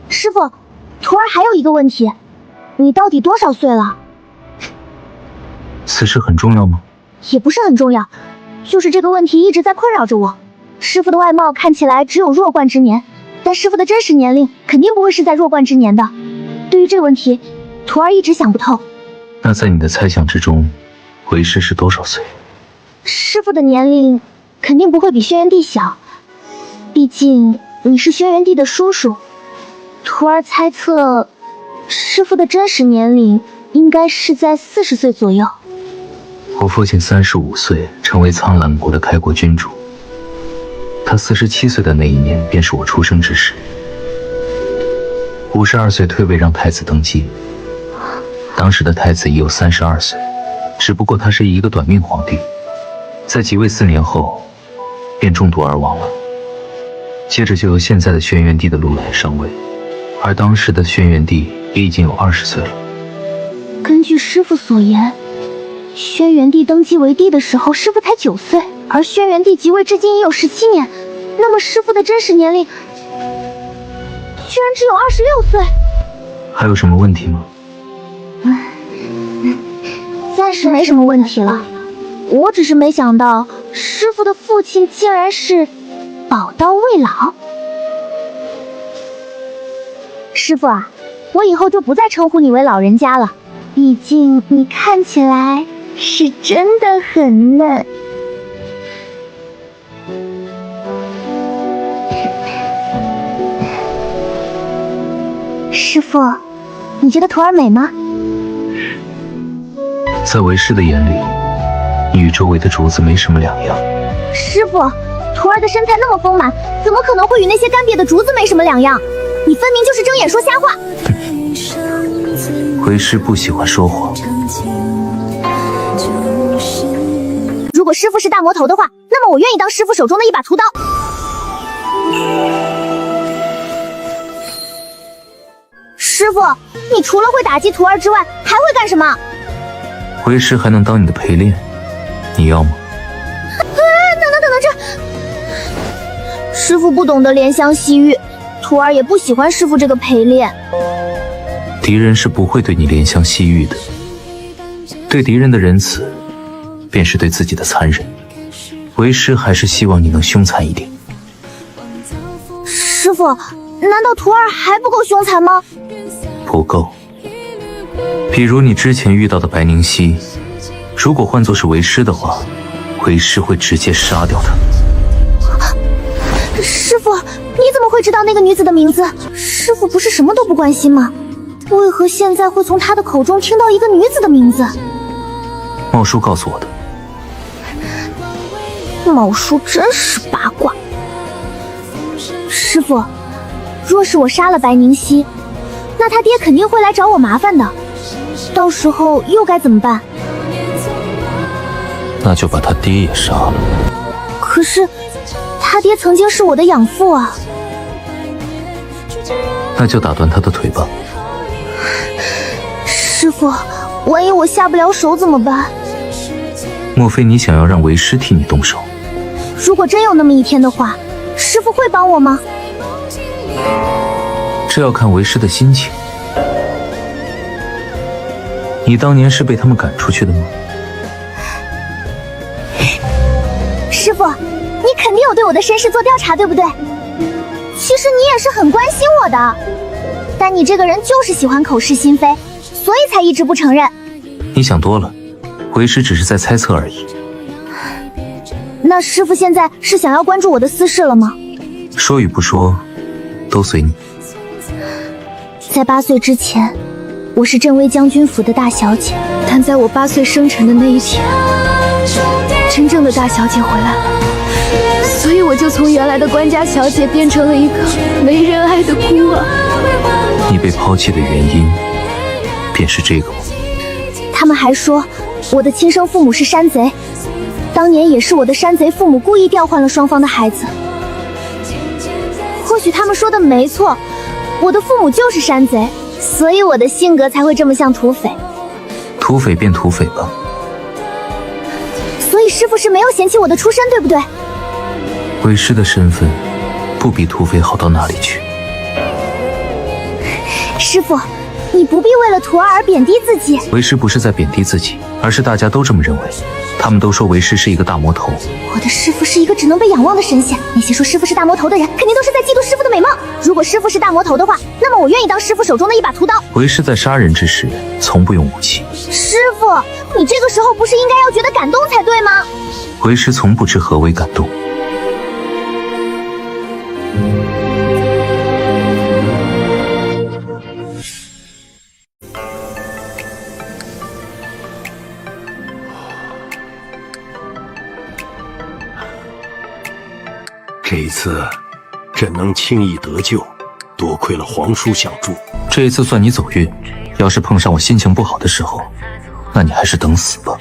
师傅，徒儿还有一个问题，你到底多少岁了？
此事很重要吗？
也不是很重要，就是这个问题一直在困扰着我。师傅的外貌看起来只有弱冠之年，但师傅的真实年龄肯定不会是在弱冠之年的。对于这个问题，徒儿一直想不透。
那在你的猜想之中，为师是多少岁？
师傅的年龄肯定不会比轩辕帝小，毕竟你是轩辕帝的叔叔。徒儿猜测，师傅的真实年龄应该是在40岁左右。
我父亲35岁成为苍兰国的开国君主，他47岁的那一年便是我出生之时。52岁退位让太子登基，当时的太子已有32岁，只不过他是一个短命皇帝，在即位4年后便中毒而亡了。接着就由现在的轩辕帝的陆来上位，而当时的轩辕帝也已经有20岁了。
根据师傅所言，轩辕帝登基为帝的时候，师傅才9岁，而轩辕帝即位至今已有17年。那么师傅的真实年龄居然只有26岁。
还有什么问题吗？
在是没什么问题了。我只是没想到师傅的父亲竟然是宝刀未老。师傅啊，我以后就不再称呼你为老人家了，毕竟你看起来是真的很嫩。师傅，你觉得徒儿美吗？
在为师的眼里，你与周围的竹子没什么两样。
师傅，徒儿的身材那么丰满，怎么可能会与那些干瘪的竹子没什么两样？你分明就是睁眼说瞎话。
为师不喜欢说谎。
如果师傅是大魔头的话，那么我愿意当师傅手中的一把屠刀。师傅，你除了会打击徒儿之外，还会干什么？
为师还能当你的陪练，你要吗？
等，师傅不懂得怜香惜玉，徒儿也不喜欢师傅这个陪练。
敌人是不会对你怜香惜玉的，对敌人的仁慈，便是对自己的残忍。为师还是希望你能凶残一点。
师傅，难道徒儿还不够凶残吗？
不够。比如你之前遇到的白宁熙，如果换作是为师的话，为师会直接杀掉他。
师傅，你怎么会知道那个女子的名字？师傅不是什么都不关心吗？为何现在会从他的口中听到一个女子的名字？
茂叔告诉我的。
茂叔真是八卦。师傅，若是我杀了白宁熙，那他爹肯定会来找我麻烦的，到时候又该怎么办？
那就把他爹也杀了。
可是他爹曾经是我的养父啊。
那就打断他的腿吧。
师傅，万一我下不了手怎么办？
莫非你想要让为师替你动手？
如果真有那么一天的话，师傅会帮我吗？
这要看为师的心情。你当年是被他们赶出去的吗？
师傅，你肯定有对我的身世做调查，对不对？其实你也是很关心我的，但你这个人就是喜欢口是心非，所以才一直不承认。
你想多了，为师只是在猜测而已。
那师傅现在是想要关注我的私事了吗？
说与不说，都随你。
在8岁之前，我是镇威将军府的大小姐，但在我8岁生辰的那一天，真正的大小姐回来了，所以我就从原来的官家小姐变成了一个没人爱的孤儿。
你被抛弃的原因，便是这个吗？
他们还说我的亲生父母是山贼，当年也是我的山贼父母故意调换了双方的孩子。或许他们说的没错，我的父母就是山贼，所以我的性格才会这么像土匪。
土匪便土匪吧。
所以师傅是没有嫌弃我的出身，对不对？
为师的身份不比土匪好到哪里去。
师傅，你不必为了徒儿而贬低自己。
为师不是在贬低自己，而是大家都这么认为。他们都说为师是一个大魔头。
我的师傅是一个只能被仰望的神仙，那些说师傅是大魔头的人，肯定都是在嫉妒师傅的美貌。如果师傅是大魔头的话，那么我愿意当师傅手中的一把屠刀。
为师在杀人之时，从不用武器。
师傅，你这个时候不是应该要觉得感动才对吗？
为师从不知何为感动。
这一次朕能轻易得救，多亏了皇叔相助。
这一次算你走运，要是碰上我心情不好的时候，那你还是等死吧。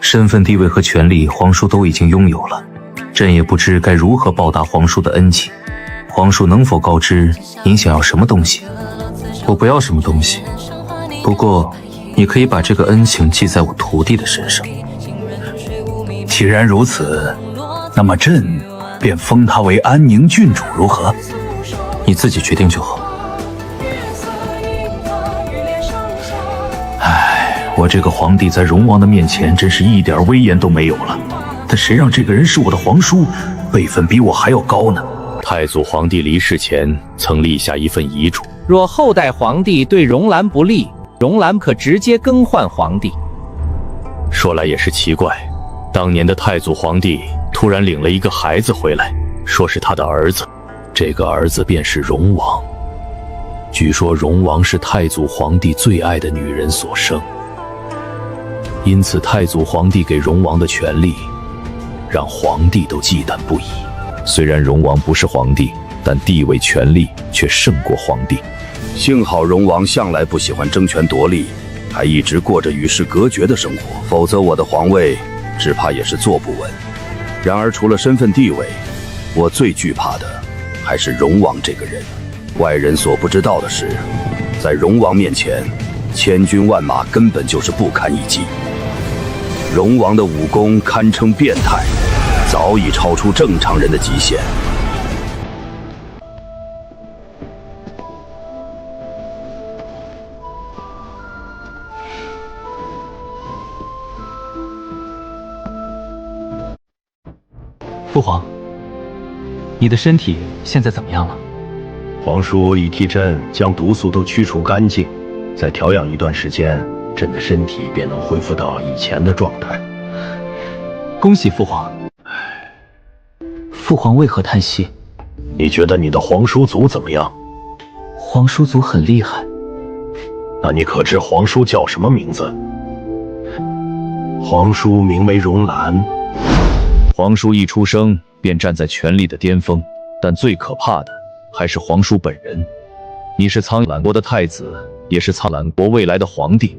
身份地位和权力，皇叔都已经拥有了，朕也不知该如何报答皇叔的恩情。皇叔能否告知您想要什么东西？我不要什么东西，不过你可以把这个恩情记在我徒弟的身上。
既然如此，那么朕便封他为安宁郡主，如何？
你自己决定就好。
我这个皇帝在荣王的面前真是一点威严都没有了。但谁让这个人是我的皇叔，辈分比我还要高呢？太祖皇帝离世前曾立下一份遗嘱，
若后代皇帝对荣兰不利，荣兰可直接更换皇帝。
说来也是奇怪，当年的太祖皇帝突然领了一个孩子回来，说是他的儿子，这个儿子便是荣王。据说荣王是太祖皇帝最爱的女人所生，因此太祖皇帝给荣王的权力，让皇帝都忌惮不已。虽然荣王不是皇帝，但地位权力却胜过皇帝。
幸好荣王向来不喜欢争权夺利，还一直过着与世隔绝的生活，否则我的皇位只怕也是坐不稳。然而除了身份地位，我最惧怕的还是荣王这个人。外人所不知道的是，在荣王面前，千军万马根本就是不堪一击。荣王的武功堪称变态，早已超出正常人的极限。
父皇，你的身体现在怎么样了？
皇叔已替朕将毒素都驱除干净，再调养一段时间，朕的身体便能恢复到以前的状态。
恭喜父皇。父皇为何叹息？
你觉得你的皇叔祖怎么样？
皇叔祖很厉害。
那你可知皇叔叫什么名字？皇叔名为荣兰。
皇叔一出生便站在权力的巅峰，但最可怕的还是皇叔本人。你是苍兰国的太子，也是苍兰国未来的皇帝。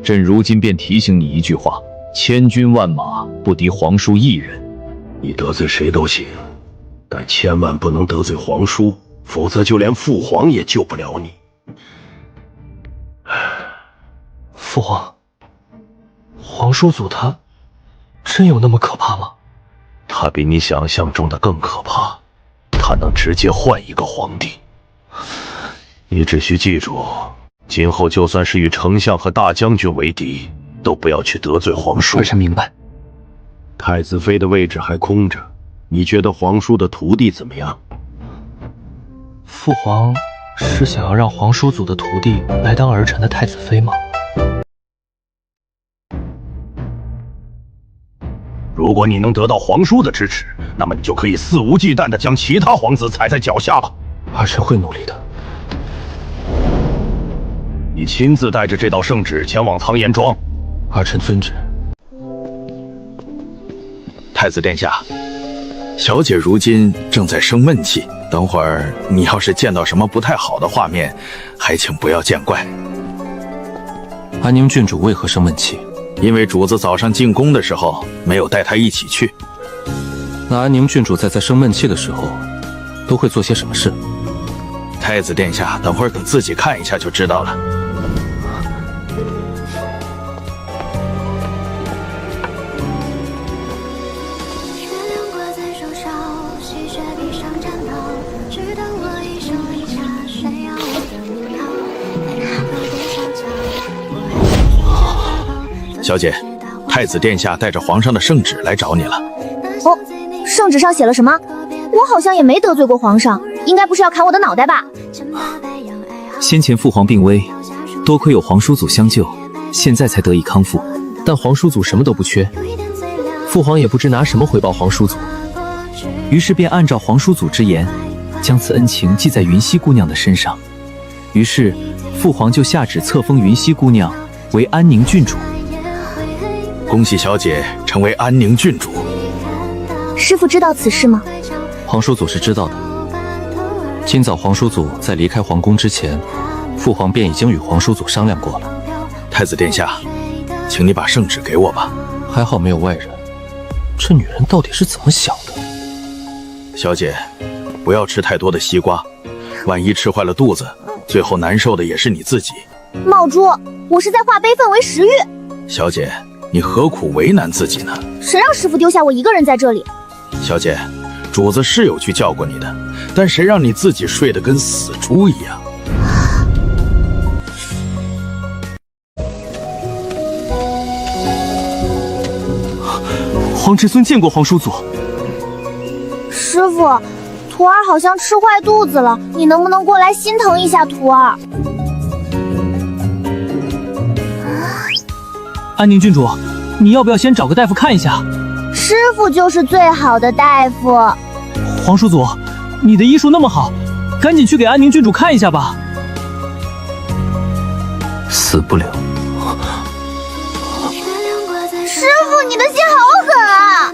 朕如今便提醒你一句话：千军万马不敌皇叔一人。
你得罪谁都行，但千万不能得罪皇叔，否则就连父皇也救不了你。
父皇，皇叔祖他真有那么可怕吗？
他比你想象中的更可怕，他能直接换一个皇帝。你只需记住，今后就算是与丞相和大将军为敌，都不要去得罪皇叔。
儿臣明白。
太子妃的位置还空着，你觉得皇叔的徒弟怎么样？
父皇是想要让皇叔祖的徒弟来当儿臣的太子妃吗？
如果你能得到皇叔的支持，那么你就可以肆无忌惮地将其他皇子踩在脚下了。
儿臣会努力的。
你亲自带着这道圣旨前往苍岩庄。
儿臣遵旨。
太子殿下，小姐如今正在生闷气，等会儿你要是见到什么不太好的画面，还请不要见怪。
安宁郡主为何生闷气？
因为主子早上进宫的时候没有带她一起去。
那安宁郡主在生闷气的时候，都会做些什么事？
太子殿下，等会儿等自己看一下就知道了。小姐，太子殿下带着皇上的圣旨来找你了。
哦，圣旨上写了什么？我好像也没得罪过皇上，应该不是要砍我的脑袋吧？
先前父皇病危，多亏有皇叔祖相救，现在才得以康复。
但皇叔祖什么都不缺，父皇也不知拿什么回报皇叔祖，
于是便按照皇叔祖之言，将此恩情记在云溪姑娘的身上。于是父皇就下旨册封云溪姑娘为安宁郡主。
恭喜小姐成为安宁郡主。
师父知道此事吗？
皇叔祖是知道的。今早皇叔祖在离开皇宫之前，父皇便已经与皇叔祖商量过了。
太子殿下，请你把圣旨给我吧。
还好没有外人，这女人到底是怎么想的？
小姐，不要吃太多的西瓜，万一吃坏了肚子，最后难受的也是你自己。
冒珠，我是在化悲愤为食欲。
小姐，你何苦为难自己呢？
谁让师父丢下我一个人在这里？
小姐，主子是有去叫过你的，但谁让你自己睡得跟死猪一样？
皇侄孙见过皇叔祖。
师傅，徒儿好像吃坏肚子了，你能不能过来心疼一下徒儿？
安宁郡主，你要不要先找个大夫看一下？
师傅就是最好的大夫。
皇叔祖，你的医术那么好，赶紧去给安宁郡主看一下吧。
死不了。
师傅，你的心好狠啊！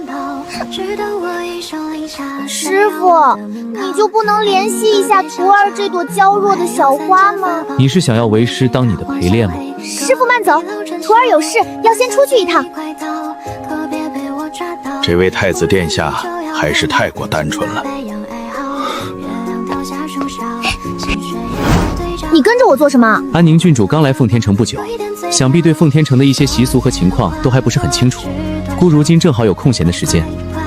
师傅，你就不能联系一下徒儿这朵娇弱的小花吗？
你是想要为师当你的陪练吗？
师傅慢走，徒儿有事要先出去一趟。
这位太子殿下还是太过单纯了。
你跟着我做什么？
安宁郡主刚来奉天城不久，想必对奉天城的一些习俗和情况都还不是很清楚。姑如今正好有空闲的时间，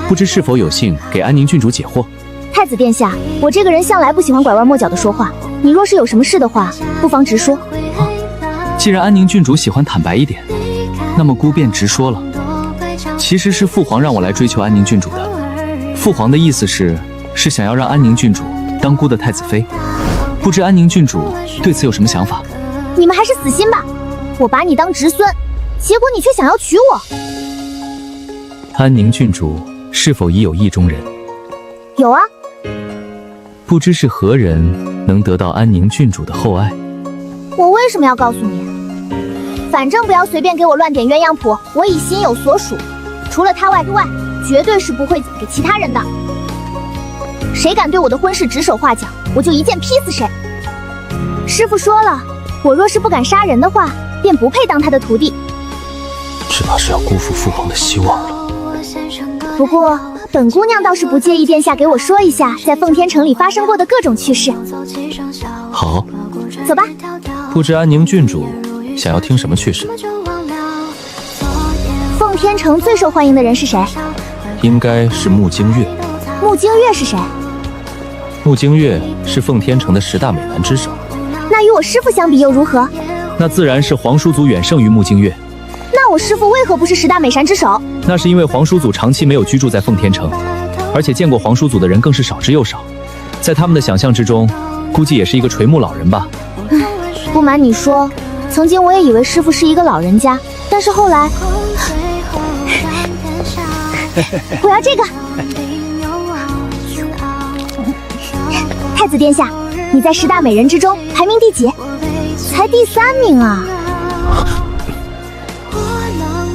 不知是否有幸给安宁郡主解惑？
太子殿下，我这个人向来不喜欢拐弯抹角的说话，你若是有什么事的话，不妨直说。
既然安宁郡主喜欢坦白一点，那么姑便直说了。其实是父皇让我来追求安宁郡主的。父皇的意思是想要让安宁郡主当姑的太子妃。不知安宁郡主对此有什么想法？
你们还是死心吧，我把你当侄孙，结果你却想要娶我。
安宁郡主是否已有意中人？
有啊。
不知是何人能得到安宁郡主的厚爱？
我为什么要告诉你？反正不要随便给我乱点鸳鸯谱，我已心有所属，除了他之外，绝对是不会给其他人的。谁敢对我的婚事指手画脚，我就一剑劈死谁。师傅说了，我若是不敢杀人的话，便不配当他的徒弟。
只怕是要辜负父皇的希望了。
不过本姑娘倒是不介意殿下给我说一下在奉天城里发生过的各种趣事。
好，
走吧。
不知安宁郡主想要听什么趣事？
奉天城最受欢迎的人是谁？
应该是穆京月。
穆京月是谁？
穆京月是奉天城的10大美男之首。
那与我师父相比又如何？
那自然是皇叔祖远胜于穆京月。
那我师父为何不是10大美男之首？
那是因为皇叔祖长期没有居住在奉天城，而且见过皇叔祖的人更是少之又少。在他们的想象之中，估计也是一个垂暮老人吧。
不瞒你说，曾经我也以为师父是一个老人家，但是后来，我要这个。太子殿下，你在10大美人之中排名第几？才第3名啊！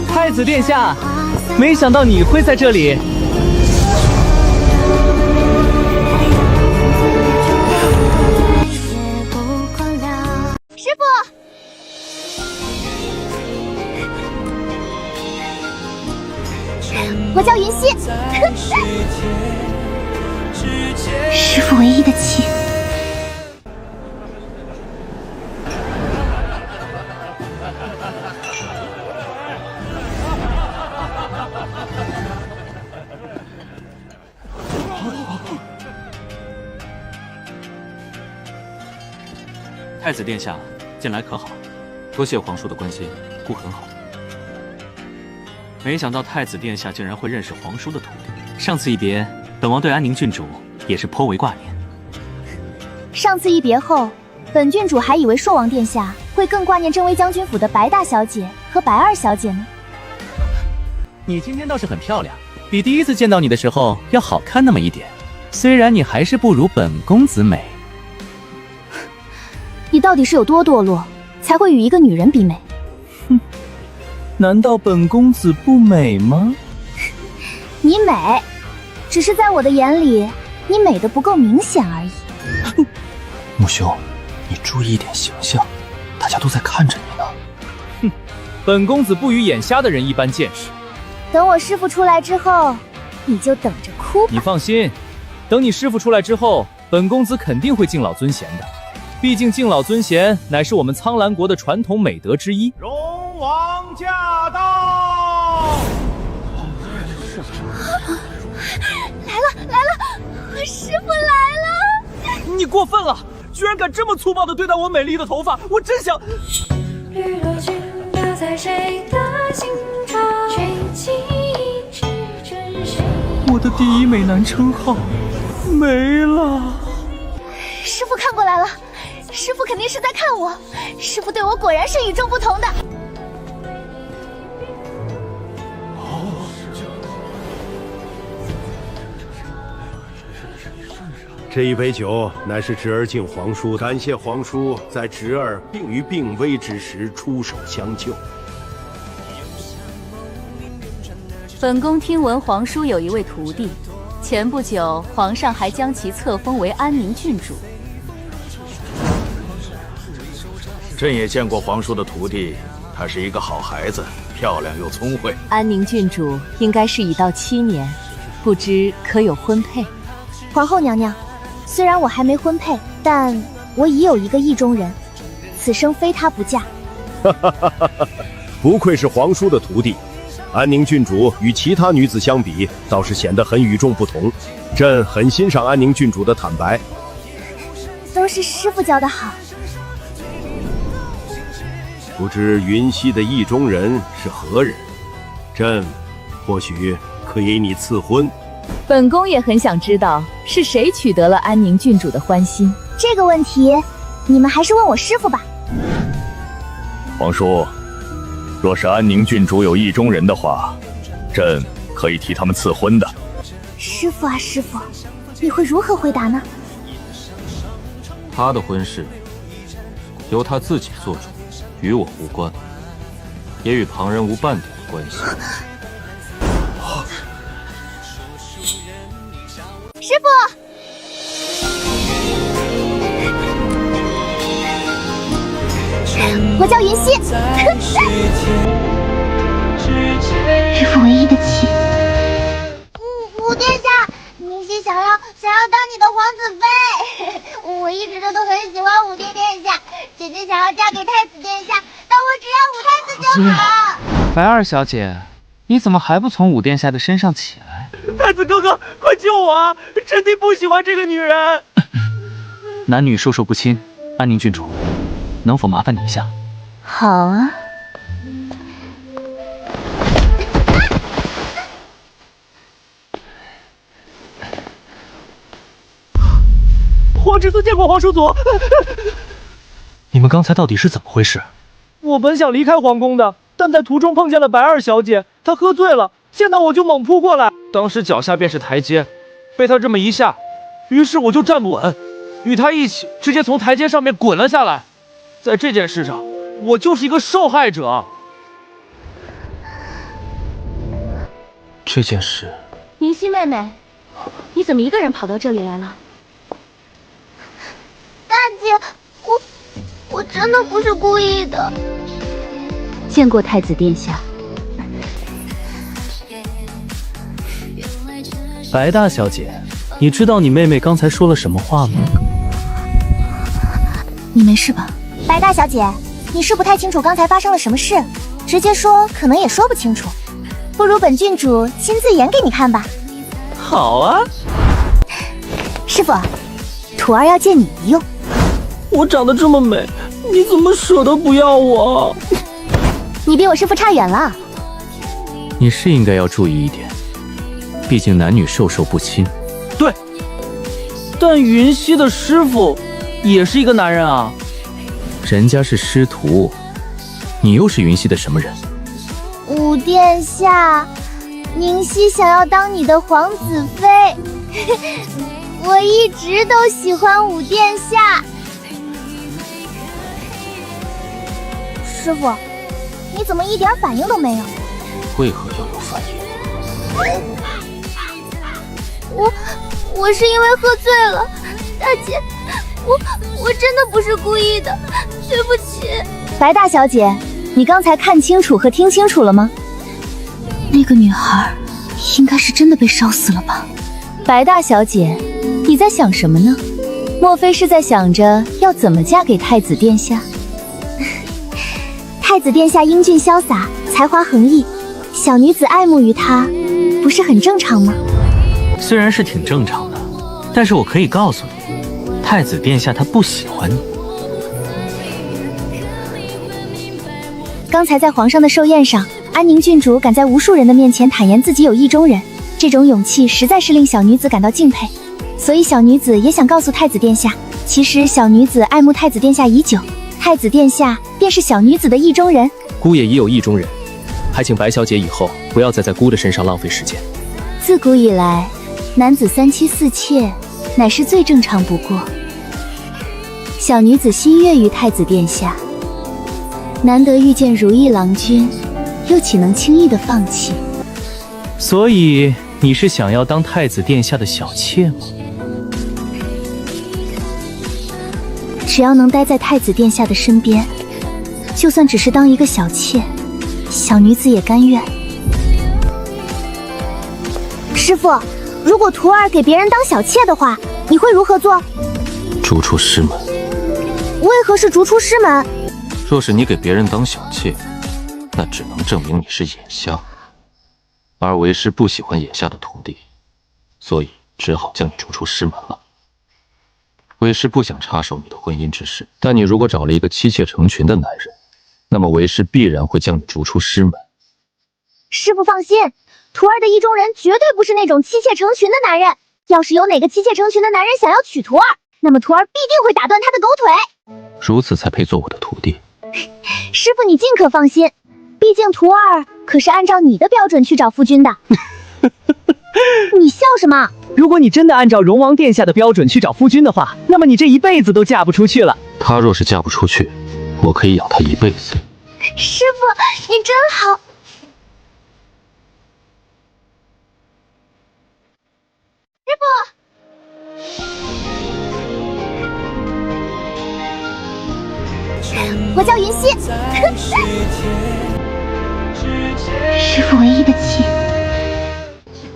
太子殿下，没想到你会在这里。
师傅，我叫云溪。师父唯一的妻。
太子殿下，近来可好？多谢皇叔的关心，姑很好。没想到太子殿下竟然会认识皇叔的徒弟。上次一别，本王对安宁郡主也是颇为挂念。
上次一别后，本郡主还以为寿王殿下会更挂念镇威将军府的白大小姐和白二小姐呢。
你今天倒是很漂亮，比第一次见到你的时候要好看那么一点。虽然你还是不如本公子美。
你到底是有多堕落，才会与一个女人比美？
哼，难道本公子不美吗？
你美，只是在我的眼里，你美的不够明显而已。
穆兄，你注意一点形象，大家都在看着你呢。
哼，本公子不与眼瞎的人一般见识。
等我师父出来之后，你就等着哭吧。
你放心，等你师父出来之后，本公子肯定会敬老尊贤的。毕竟敬老尊贤乃是我们苍兰国的传统美德之一。
荣王驾到！
来了，师父来了！
你过分了，居然敢这么粗暴地对待我美丽的头发，我真想……
绿萝君掉在谁的心中？吹起一支
我的第一美男称号没了。
师父看过来了，师父肯定是在看我，师父对我果然是与众不同的。
这一杯酒乃是侄儿敬皇叔，感谢皇叔在侄儿病于病危之时出手相救。
本宫听闻皇叔有一位徒弟，前不久皇上还将其册封为安宁郡主。
朕也见过皇叔的徒弟，他是一个好孩子，漂亮又聪慧。
安宁郡主应该是已到7年，不知可有婚配？
皇后娘娘，虽然我还没婚配，但我已有一个意中人，此生非他不嫁。
不愧是皇叔的徒弟，安宁郡主与其他女子相比，倒是显得很与众不同。朕很欣赏安宁郡主的坦白。
都是师父教的好。
不知云溪的意中人是何人？朕或许可以你赐婚。
本宫也很想知道是谁取得了安宁郡主的欢心。
这个问题，你们还是问我师父吧。
皇叔，若是安宁郡主有意中人的话，朕可以替他们赐婚的。
师父啊师父，你会如何回答呢？
他的婚事由他自己做主，与我无关，也与旁人无半点的关系。
师父，
我叫云溪，师父唯一的妻。
武殿下，宁熙想要当你的皇子妃。我一直都很喜欢武殿下，姐姐想要嫁给太子殿下，但我只要武太子就好。
白二小姐，你怎么还不从武殿下的身上起来？
太子哥哥，快救我啊！臣弟不喜欢这个女人。
男女授受不亲，安宁郡主，能否麻烦你一下？
好啊。
皇侄子见过皇叔祖。
你们刚才到底是怎么回事？
我本想离开皇宫的，但在途中碰见了白二小姐，她喝醉了，见到我就猛扑过来，当时脚下便是台阶，被她这么一下，于是我就站不稳，与她一起直接从台阶上面滚了下来。在这件事上，我就是一个受害者。
这件事，
宁熙妹妹，你怎么一个人跑到这里来了？
大姐，我真的不是故意的。
见过太子殿下。
白大小姐，你知道你妹妹刚才说了什么话吗？
你没事吧？白大小姐，你是不太清楚刚才发生了什么事，直接说可能也说不清楚，不如本郡主亲自演给你看吧。
好啊。
师傅，徒儿要借你一用。
我长得这么美，你怎么舍得不要我？
你比我师傅差远了。
你是应该要注意一点，毕竟男女授受不亲。
对，但云溪的师傅也是一个男人啊。
人家是师徒，你又是云溪的什么人？
武殿下，宁熙想要当你的皇子妃。我一直都喜欢武殿下。师傅，你怎么一点反应都没有？
为何要有反应？
我是因为喝醉了，大姐，我真的不是故意的，对不起。
白大小姐，你刚才看清楚和听清楚了吗？那个女孩应该是真的被烧死了吧？
白大小姐，你在想什么呢？莫非是在想着要怎么嫁给太子殿下？
太子殿下英俊潇洒，才华横溢，小女子爱慕于他，不是很正常吗？
虽然是挺正常的，但是我可以告诉你，太子殿下他不喜欢你。
刚才在皇上的寿宴上，安宁郡主敢在无数人的面前坦言自己有意中人，这种勇气实在是令小女子感到敬佩。所以小女子也想告诉太子殿下，其实小女子爱慕太子殿下已久，太子殿下便是小女子的意中人。
姑也已有意中人，还请白小姐以后不要再在姑的身上浪费时间。
自古以来，男子3妻4妾乃是最正常不过。小女子心悦于太子殿下，难得遇见如意郎君，又岂能轻易的放弃？
所以你是想要当太子殿下的小妾吗？
只要能待在太子殿下的身边，就算只是当一个小妾，小女子也甘愿。师父，如果徒儿给别人当小妾的话，你会如何做？
逐出师门。
为何是逐出师门？
若是你给别人当小妾，那只能证明你是眼瞎，而为师不喜欢眼下的徒弟，所以只好将你逐出师门了。为师不想插手你的婚姻之事，但你如果找了一个妻妾成群的男人，那么为师必然会将你逐出师门。
师父放心，徒儿的意中人绝对不是那种妻妾成群的男人。要是有哪个妻妾成群的男人想要娶徒儿，那么徒儿必定会打断他的狗腿。
如此才配做我的徒弟。
师父你尽可放心，毕竟徒儿可是按照你的标准去找夫君的。你笑什么？
如果你真的按照荣王殿下的标准去找夫君的话，那么你这一辈子都嫁不出去了。
她若是嫁不出去，我可以养她一辈子。
师父你真好。我叫云溪，师父唯一的妻。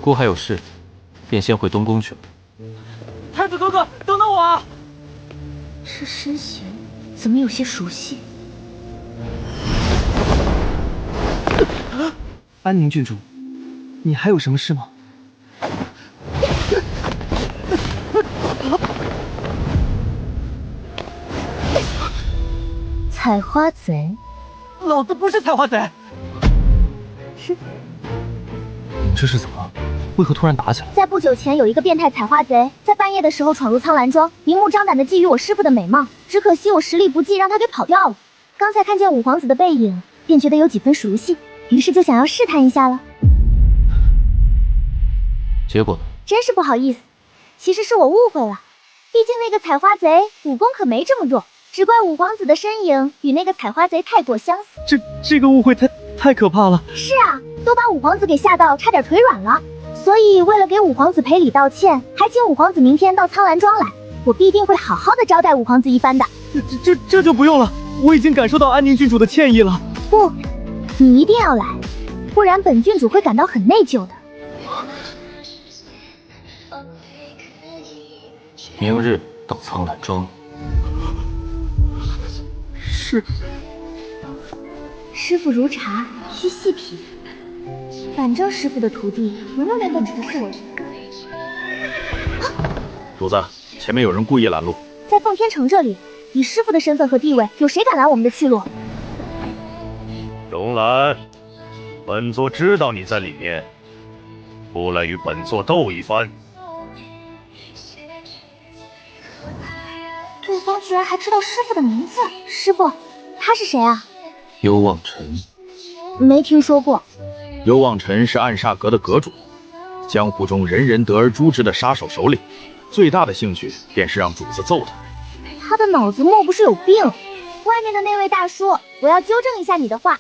姑还有事，便先回东宫去了。
太子哥哥，等等我啊！
这身形怎么有些熟悉？
安宁郡主，你还有什么事吗？
采花贼，
老子不是采花贼。
这是怎么？为何突然打起来？
在不久前，有一个变态采花贼在半夜的时候闯入苍兰庄，明目张胆的觊觎我师父的美貌。只可惜我实力不济，让他给跑掉了。刚才看见五皇子的背影，便觉得有几分熟悉，于是就想要试探一下了。
结果呢？
真是不好意思，其实是我误会了。毕竟那个采花贼武功可没这么弱。只怪五皇子的身影与那个采花贼太过相似。
这个误会太可怕了。
是啊，都把五皇子给吓到差点腿软了。所以为了给五皇子赔礼道歉，还请五皇子明天到苍兰庄来，我必定会好好的招待五皇子一番的。
这就不用了，我已经感受到安宁郡主的歉意了。
不，你一定要来，不然本郡主会感到很内疚的。
明日到苍兰庄。
师父如茶，需细品。反正师父的徒弟永远都只是我。
主子，前面有人故意拦路。
在奉天城这里，以师父的身份和地位，有谁敢拦我们的去路？
荣兰，本座知道你在里面，出来与本座斗一番。
对方居然还知道师父的名字。师父，他是谁啊？
幽望尘。
没听说过。
幽望尘是暗煞阁的阁主，江湖中人人得而诛之的杀手首领，最大的兴趣便是让主子揍他。
他的脑子莫不是有病？外面的那位大叔，我要纠正一下你的话。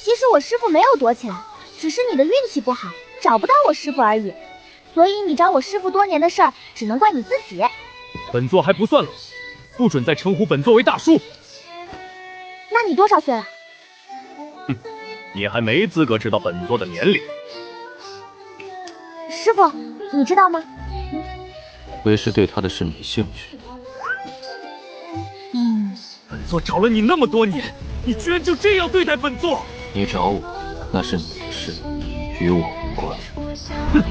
其实我师父没有躲起来，只是你的运气不好，找不到我师父而已。所以你找我师父多年的事儿，只能怪你自己。
本座还不算老，不准再称呼本座为大叔。
那你多少岁了？
哼，你还没资格知道本座的年龄。
师父，你知道吗？
为师对他的事没兴趣。
本座找了你那么多年，你居然就这样对待本座？
你找我，那是你的事，与我无关。
哼，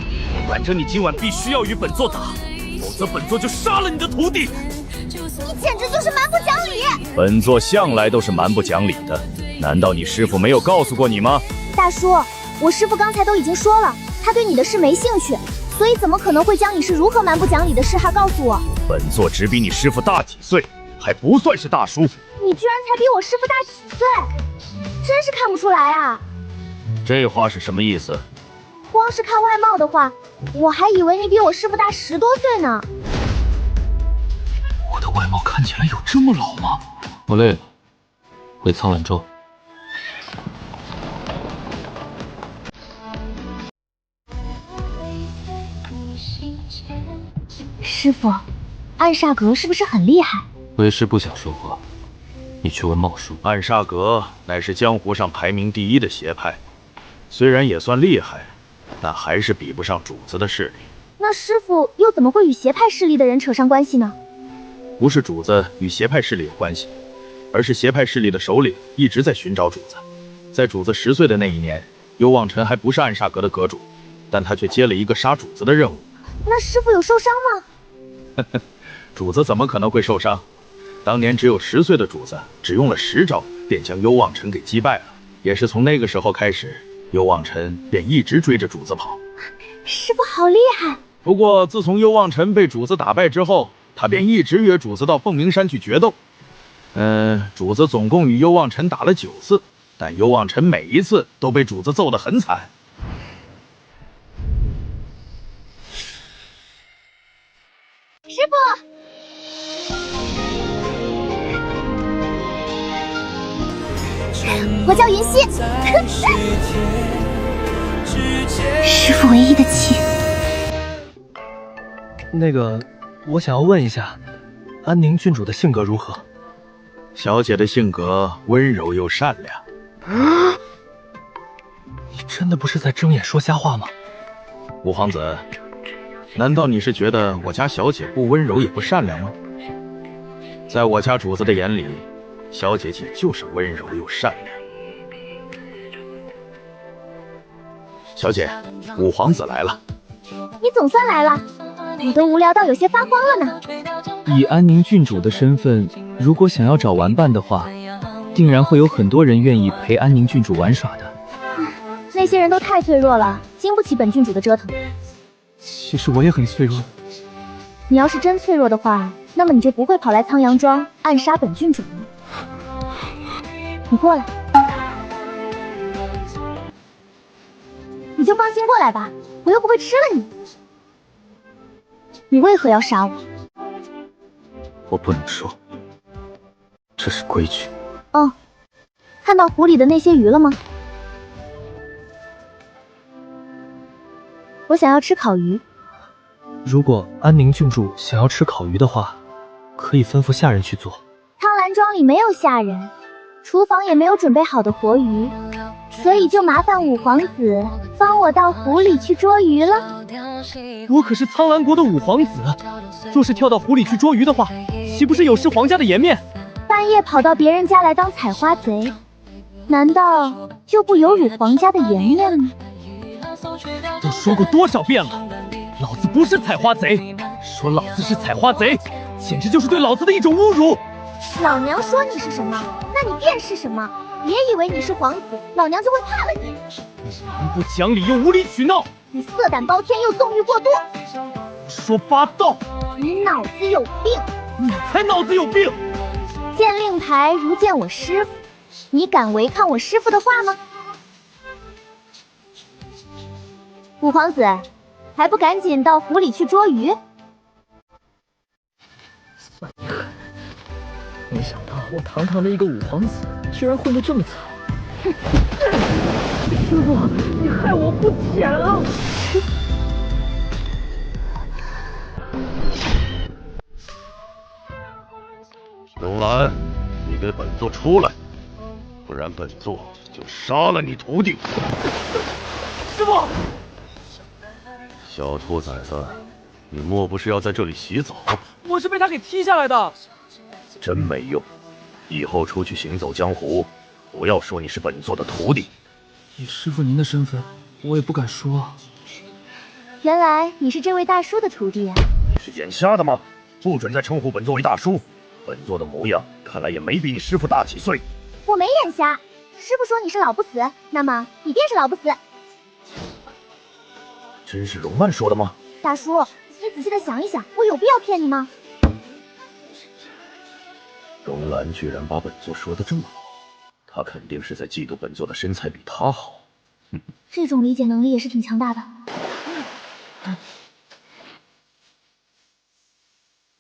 反正你今晚必须要与本座打，否则本座就杀了你的徒弟。
你简直就是蛮不讲理！
本座向来都是蛮不讲理的，难道你师父没有告诉过你吗？
大叔，我师父刚才都已经说了，他对你的事没兴趣，所以怎么可能会将你是如何蛮不讲理的事还告诉我？
本座只比你师傅大几岁，还不算是大叔。
你居然才比我师傅大几岁，真是看不出来啊！
这话是什么意思？
光是看外貌的话，我还以为你比我师傅大10多岁呢。
我的外貌看起来有这么老吗？
我累了，回苍兰州。
师傅，暗煞阁是不是很厉害？
为师不想说话，你去问茂叔。
暗煞阁乃是江湖上排名第1的邪派，虽然也算厉害，但还是比不上主子的势力。
那师傅又怎么会与邪派势力的人扯上关系呢？
不是主子与邪派势力有关系，而是邪派势力的首领一直在寻找主子。在主子10岁的那一年，幽望尘还不是暗煞阁的阁主，但他却接了一个杀主子的任务。
那师傅有受伤吗？
主子怎么可能会受伤？当年只有10岁的主子，只用了10招便将幽望尘给击败了。也是从那个时候开始，幽望尘便一直追着主子跑。
师傅好厉害！
不过自从幽望尘被主子打败之后，他便一直约主子到凤鸣山去决斗。主子总共与幽望尘打了9次，但幽望尘每一次都被主子揍得很惨。
师傅，我叫云溪。
师傅唯一的气。
那个，我想要问一下，安宁郡主的性格如何？
小姐的性格温柔又善良。
你真的不是在睁眼说瞎话吗？
五皇子，难道你是觉得我家小姐不温柔也不善良吗？在我家主子的眼里，小姐姐就是温柔又善良。小姐，五皇子来了。
你总算来了，我都无聊到有些发慌了呢。
以安宁郡主的身份，如果想要找玩伴的话，定然会有很多人愿意陪安宁郡主玩耍的。
那些人都太脆弱了，经不起本郡主的折腾。
其实我也很脆弱。
你要是真脆弱的话，那么你就不会跑来苍阳庄暗杀本郡主了。你过来，你就放心过来吧，我又不会吃了你。你为何要杀我？
我不能说，这是规矩。
哦，看到湖里的那些鱼了吗？我想要吃烤鱼。
如果安宁郡主想要吃烤鱼的话，可以吩咐下人去做。
苍兰庄里没有下人，厨房也没有准备好的活鱼，所以就麻烦五皇子帮我到湖里去捉鱼了。
我可是苍兰国的五皇子，若是跳到湖里去捉鱼的话，岂不是有失皇家的颜面？
半夜跑到别人家来当采花贼，难道就不有辱皇家的颜面了吗？
都说过多少遍了，老子不是采花贼，说老子是采花贼，简直就是对老子的一种侮辱。
老娘说你是什么，那你便是什么。别以为你是皇子，老娘就会怕了你。
蛮不讲理又无理取闹，
你色胆包天又纵欲过度，
说八道。
你脑子有病，
你才脑子有病。
见令牌如见我师父，你敢违抗我师父的话吗？五皇子，还不赶紧到湖里去捉鱼？
算你狠！没想到我堂堂的一个五皇子，居然混得这么惨。师父，你害我不浅啊！
荣兰，你给本座出来，不然本座就杀了你徒弟。
师父。
小兔崽子，你莫不是要在这里洗澡？
我是被他给踢下来的。
真没用，以后出去行走江湖，不要说你是本座的徒弟。
以师父您的身份，我也不敢说啊。
原来你是这位大叔的徒弟啊！
你是眼瞎的吗？不准再称呼本座为大叔。本座的模样看来也没比你师父大几岁。
我没眼瞎，师父说你是老不死，那么你便是老不死。
真是荣曼说的吗？
大叔，你仔细的想一想，我有必要骗你吗？
荣兰居然把本座说的这么好，她肯定是在嫉妒本座的身材比她好。
这种理解能力也是挺强大的。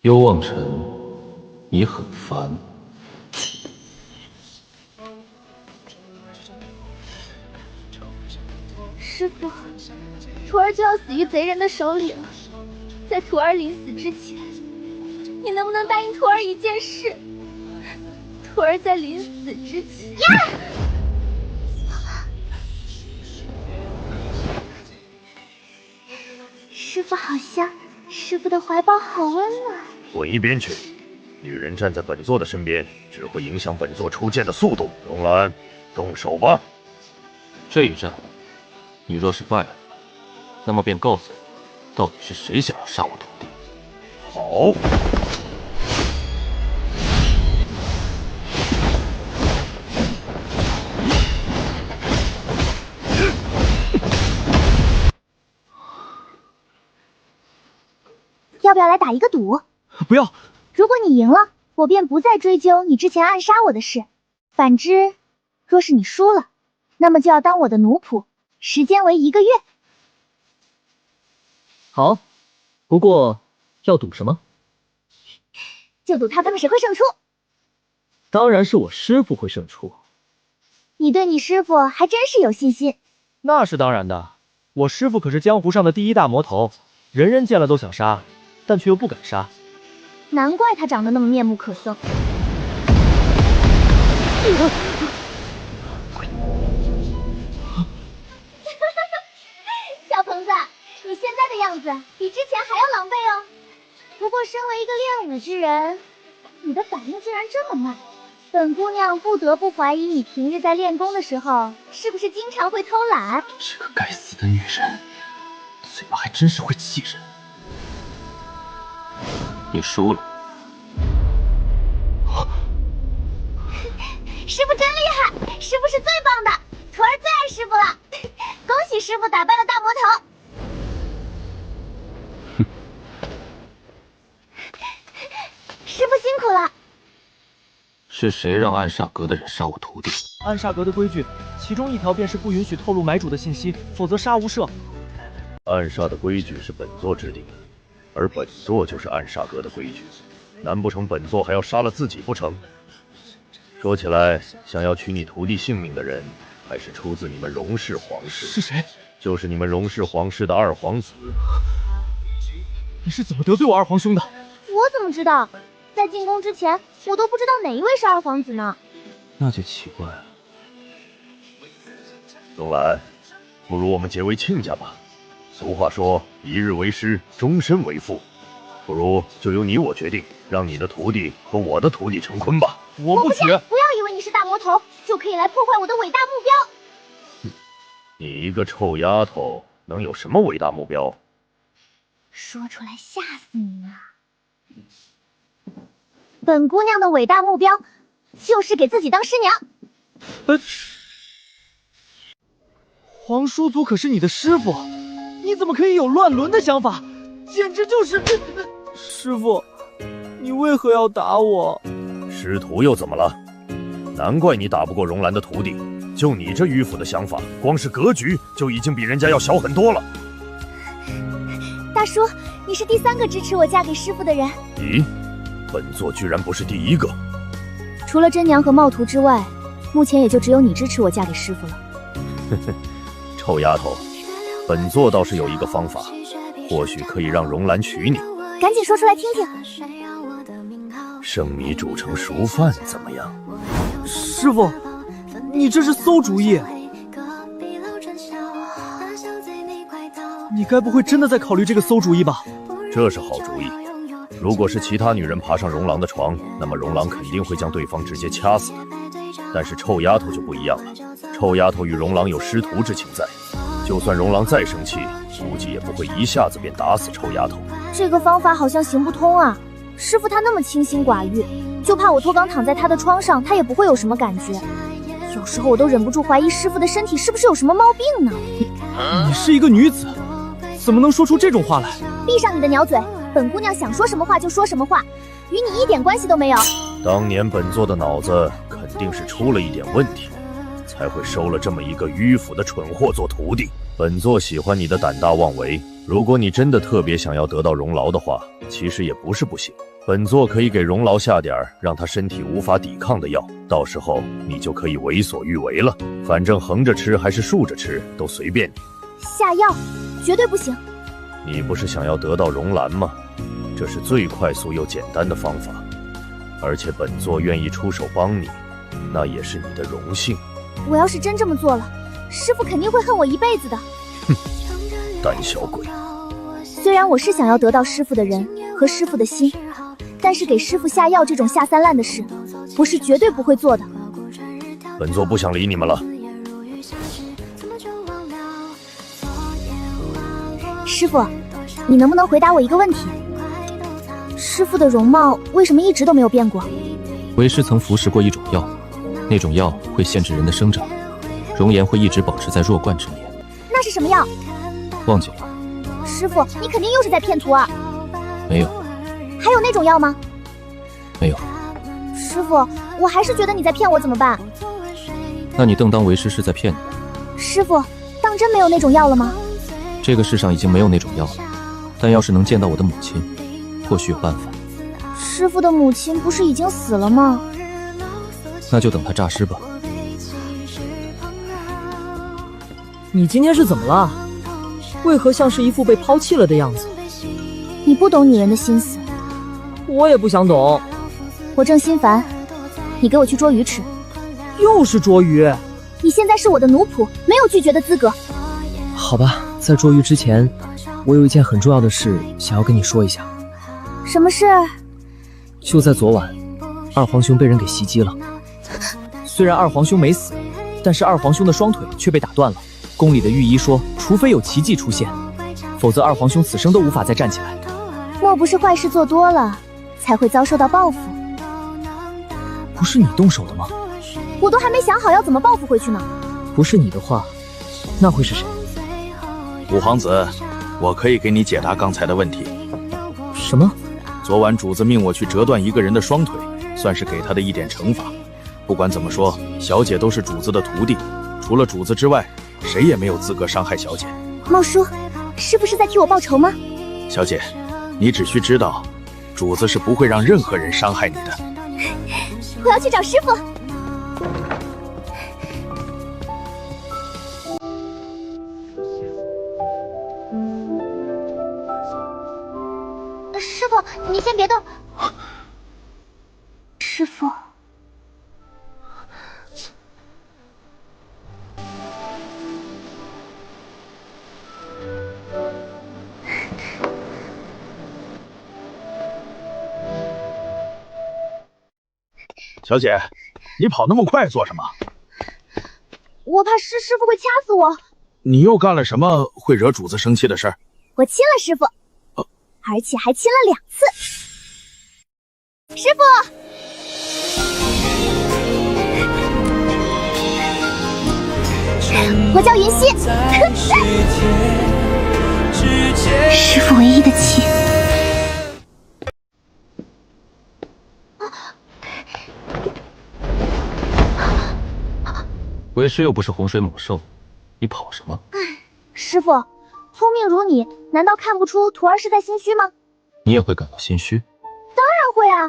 幽望尘，你很烦。
师父，徒儿就要死于贼人的手里了，在徒儿临死之前，你能不能答应徒儿一件事？徒儿在临死之前。
师父好香，师父的怀抱好温暖。
滚一边去！女人站在本座的身边，只会影响本座出剑的速度。荣兰，动手吧！
这一战，你若是败了，那么便告诉我，到底是谁想要杀我徒弟？
好。
要不要来打一个赌？
不要。
如果你赢了，我便不再追究你之前暗杀我的事；反之，若是你输了，那么就要当我的奴仆，时间为1个月。
好，不过要赌什么？
就赌他们谁会胜出。
当然是我师父会胜出。
你对你师父还真是有信心。
那是当然的，我师父可是江湖上的第1大魔头，人人见了都想杀，但却又不敢杀。
难怪他长得那么面目可憎。小鹏子，你现在的样子比之前还要狼狈哦。不过身为一个练武之人，你的反应竟然这么慢，本姑娘不得不怀疑你平日在练功的时候是不是经常会偷懒。
这个该死的女人，嘴巴还真是会气人。
你输了。
师父真厉害，师父是最棒的，徒儿最爱师父了。恭喜师父打败了大魔头。师父辛苦了。
是谁让暗煞阁的人杀我徒弟？
暗煞阁的规矩，其中一条便是不允许透露买主的信息，否则杀无赦。
暗杀的规矩是本座制定的，而本座就是暗煞阁的规矩，难不成本座还要杀了自己不成？说起来，想要取你徒弟性命的人，还是出自你们荣氏皇室。
是谁？
就是你们荣氏皇室的二皇子。
你是怎么得罪我二皇兄的？
我怎么知道？在进宫之前，我都不知道哪一位是二皇子呢。
那就奇怪了。
荣兰，不如我们结为亲家吧。俗话说，一日为师，终身为父。不如就由你我决定，让你的徒弟和我的徒弟成婚吧。
我不娶！
不要以为你是大魔头就可以来破坏我的伟大目标。
你一个臭丫头，能有什么伟大目标？
说出来吓死你啊！本姑娘的伟大目标就是给自己当师娘。
皇叔祖可是你的师傅，你怎么可以有乱伦的想法？简直就是……师傅，你为何要打我？
师徒又怎么了？难怪你打不过荣兰的徒弟，就你这迂腐的想法，光是格局就已经比人家要小很多了。
大叔，你是第3个支持我嫁给师傅的人。
咦，本座居然不是第1个。
除了真娘和冒徒之外，目前也就只有你支持我嫁给师傅了。
呵呵，臭丫头，本座倒是有一个方法，或许可以让荣兰娶你。
赶紧说出来听听。
生米煮成熟饭怎么样？
师傅，你这是馊主意。你该不会真的在考虑这个馊主意吧？
这是好主意。如果是其他女人爬上荣郎的床，那么荣郎肯定会将对方直接掐死。但是臭丫头就不一样了，臭丫头与荣郎有师徒之情在，就算荣郎再生气，估计也不会一下子便打死臭丫头。
这个方法好像行不通啊。师傅他那么清心寡欲，就怕我脱肛躺在他的窗上，他也不会有什么感觉。有时候我都忍不住怀疑师傅的身体是不是有什么毛病呢？
你是一个女子，怎么能说出这种话来？
闭上你的鸟嘴！本姑娘想说什么话就说什么话，与你一点关系都没有。
当年本座的脑子肯定是出了一点问题，才会收了这么一个迂腐的蠢货做徒弟。本座喜欢你的胆大妄为，如果你真的特别想要得到荣劳的话，其实也不是不行。本座可以给荣劳下点让他身体无法抵抗的药，到时候你就可以为所欲为了。反正横着吃还是竖着吃都随便你。
下药绝对不行。
你不是想要得到荣兰吗？这是最快速又简单的方法，而且本座愿意出手帮你，那也是你的荣幸。
我要是真这么做了，师父肯定会恨我一辈子的。
哼，胆小鬼！
虽然我是想要得到师父的人和师父的心，但是给师父下药这种下三滥的事，我是绝对不会做的。
本座不想理你们了。
师父，你能不能回答我一个问题？师父的容貌为什么一直都没有变过？
为师曾服食过一种药，那种药会限制人的生长，容颜会一直保持在弱冠之年。
那是什么药？
忘记了。
师父，你肯定又是在骗徒儿。
没有。
还有那种药吗？
没有。
师父，我还是觉得你在骗我，怎么办？
那你定当为师是在骗你。
师父，当真没有那种药了吗？
这个世上已经没有那种药了，但要是能见到我的母亲，或许有办法。
师父的母亲不是已经死了吗？
那就等她诈尸吧。
你今天是怎么了？为何像是一副被抛弃了的样子？
你不懂女人的心思。
我也不想懂。
我正心烦，你给我去捉鱼吃。
又是捉鱼？
你现在是我的奴仆，没有拒绝的资格。
好吧，在捉鱼之前，我有一件很重要的事想要跟你说一下。
什么事？
就在昨晚，二皇兄被人给袭击了。虽然二皇兄没死，但是二皇兄的双腿却被打断了。宫里的御医说，除非有奇迹出现，否则二皇兄此生都无法再站起来。
莫不是坏事做多了，才会遭受到报复？
不是你动手的吗？
我都还没想好要怎么报复回去呢。
不是你的话，那会是谁？
五皇子，我可以给你解答刚才的问题。
什么？
昨晚主子命我去折断一个人的双腿，算是给他的一点惩罚。不管怎么说，小姐都是主子的徒弟，除了主子之外，谁也没有资格伤害小姐。
茂叔，是不是在替我报仇吗？
小姐，你只需知道，主子是不会让任何人伤害你的。
我要去找师傅。师傅，你先别动。师傅。
小姐，你跑那么快做什么？
我怕师傅会掐死我。
你又干了什么会惹主子生气的事儿？
我亲了师傅，而且还亲了2次。师傅，我叫云溪。师傅唯一的妻。
为师又不是洪水猛兽，你跑什么？
师傅，聪明如你，难道看不出徒儿是在心虚吗？
你也会感到心虚？
当然会啊。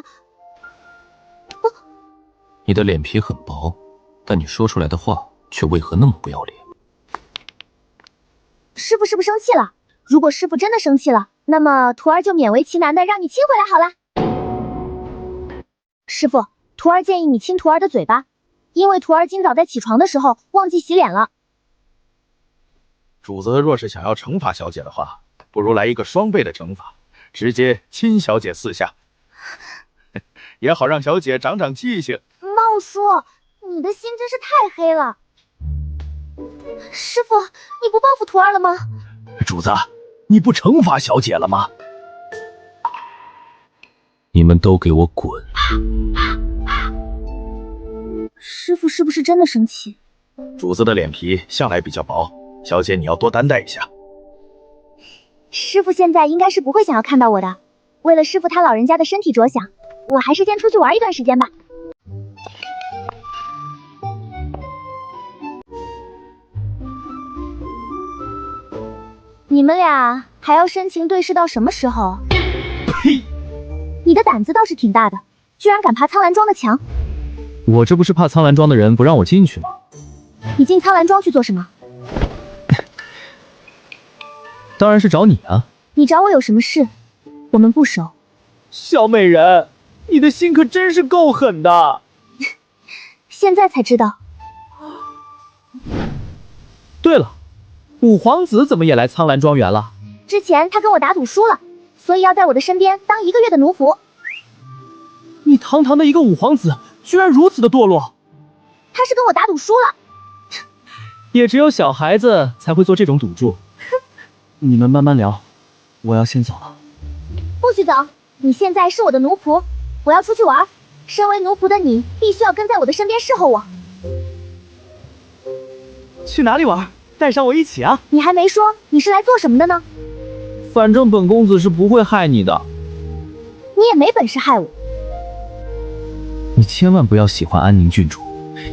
你的脸皮很薄，但你说出来的话却为何那么不要脸？
师傅是不是生气了？如果师傅真的生气了，那么徒儿就勉为其难的让你亲回来好了。师傅，徒儿建议你亲徒儿的嘴巴，因为徒儿今早在起床的时候忘记洗脸了。
主子若是想要惩罚小姐的话，不如来一个双倍的惩罚，直接亲小姐4下，也好让小姐长长记性。
茂叔，你的心真是太黑了。师傅，你不报复徒儿了吗？
主子，你不惩罚小姐了吗？
你们都给我滚！
师傅是不是真的生气？
主子的脸皮向来比较薄，小姐你要多担待一下。
师傅现在应该是不会想要看到我的。为了师傅他老人家的身体着想，我还是先出去玩一段时间吧。你们俩还要深情对视到什么时候？
呸！
你的胆子倒是挺大的，居然敢爬苍兰庄的墙。
我这不是怕苍兰庄的人不让我进去吗？
你进苍兰庄去做什么？
当然是找你啊！
你找我有什么事？我们不熟。
小美人，你的心可真是够狠的。
现在才知道。
对了，五皇子怎么也来苍兰庄园了？
之前他跟我打赌输了，所以要在我的身边当1个月的奴仆。
你堂堂的一个五皇子，居然如此的堕落！
他是跟我打赌输了。
也只有小孩子才会做这种赌注。你们慢慢聊，我要先走了。
不许走！你现在是我的奴仆，我要出去玩。身为奴仆的你，必须要跟在我的身边侍候我。
去哪里玩？带上我一起啊！
你还没说你是来做什么的呢？
反正本公子是不会害你的。
你也没本事害我。
你千万不要喜欢安宁郡主，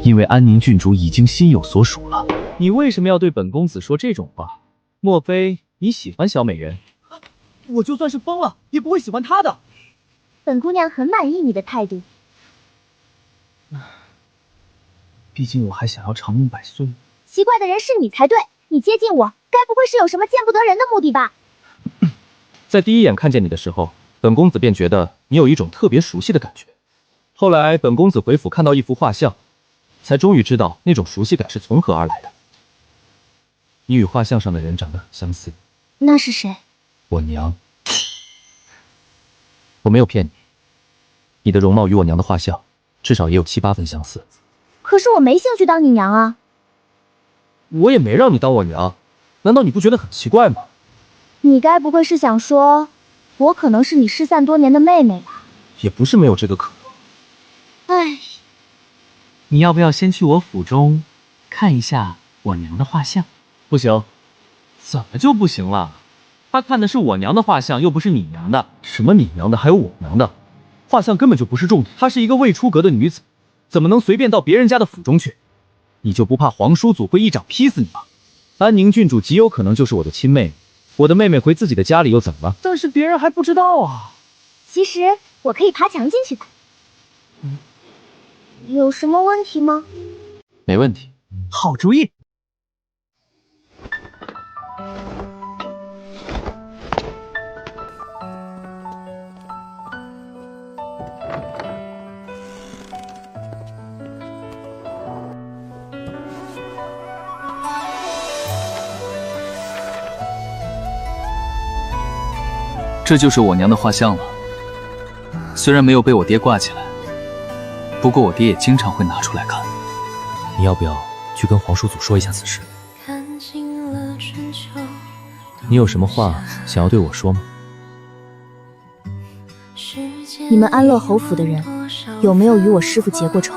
因为安宁郡主已经心有所属了。你为什么要对本公子说这种话？莫非你喜欢小美人？
我就算是疯了，也不会喜欢她的。
本姑娘很满意你的态度。
毕竟我还想要长命百岁。
奇怪的人是你才对，你接近我，该不会是有什么见不得人的目的吧？
在第一眼看见你的时候，本公子便觉得你有一种特别熟悉的感觉。后来本公子回府看到一幅画像，才终于知道那种熟悉感是从何而来的。你与画像上的人长得相似。
那是谁？
我娘。我没有骗你，你的容貌与我娘的画像至少也有7、8分相似。
可是我没兴趣当你娘啊。
我也没让你当我娘，难道你不觉得很奇怪吗？
你该不会是想说，我可能是你失散多年的妹妹吧？
也不是没有这个可能。
唉，
你要不要先去我府中看一下我娘的画像？
不行。
怎么就不行了？他看的是我娘的画像，又不是你娘的。
什么你娘的，还有我娘的？画像根本就不是重点。她是一个未出阁的女子，怎么能随便到别人家的府中去？你就不怕皇叔祖会一掌劈死你吗？安宁郡主极有可能就是我的亲妹妹，我的妹妹回自己的家里又怎么了？
但是别人还不知道啊。
其实我可以爬墙进去的。有什么问题吗？
没问题。
好主意。
这就是我娘的画像了，虽然没有被我爹挂起来，不过我爹也经常会拿出来看。
你要不要去跟皇叔祖说一下此事？你有什么话想要对我说吗？
你们安乐侯府的人有没有与我师父结过仇？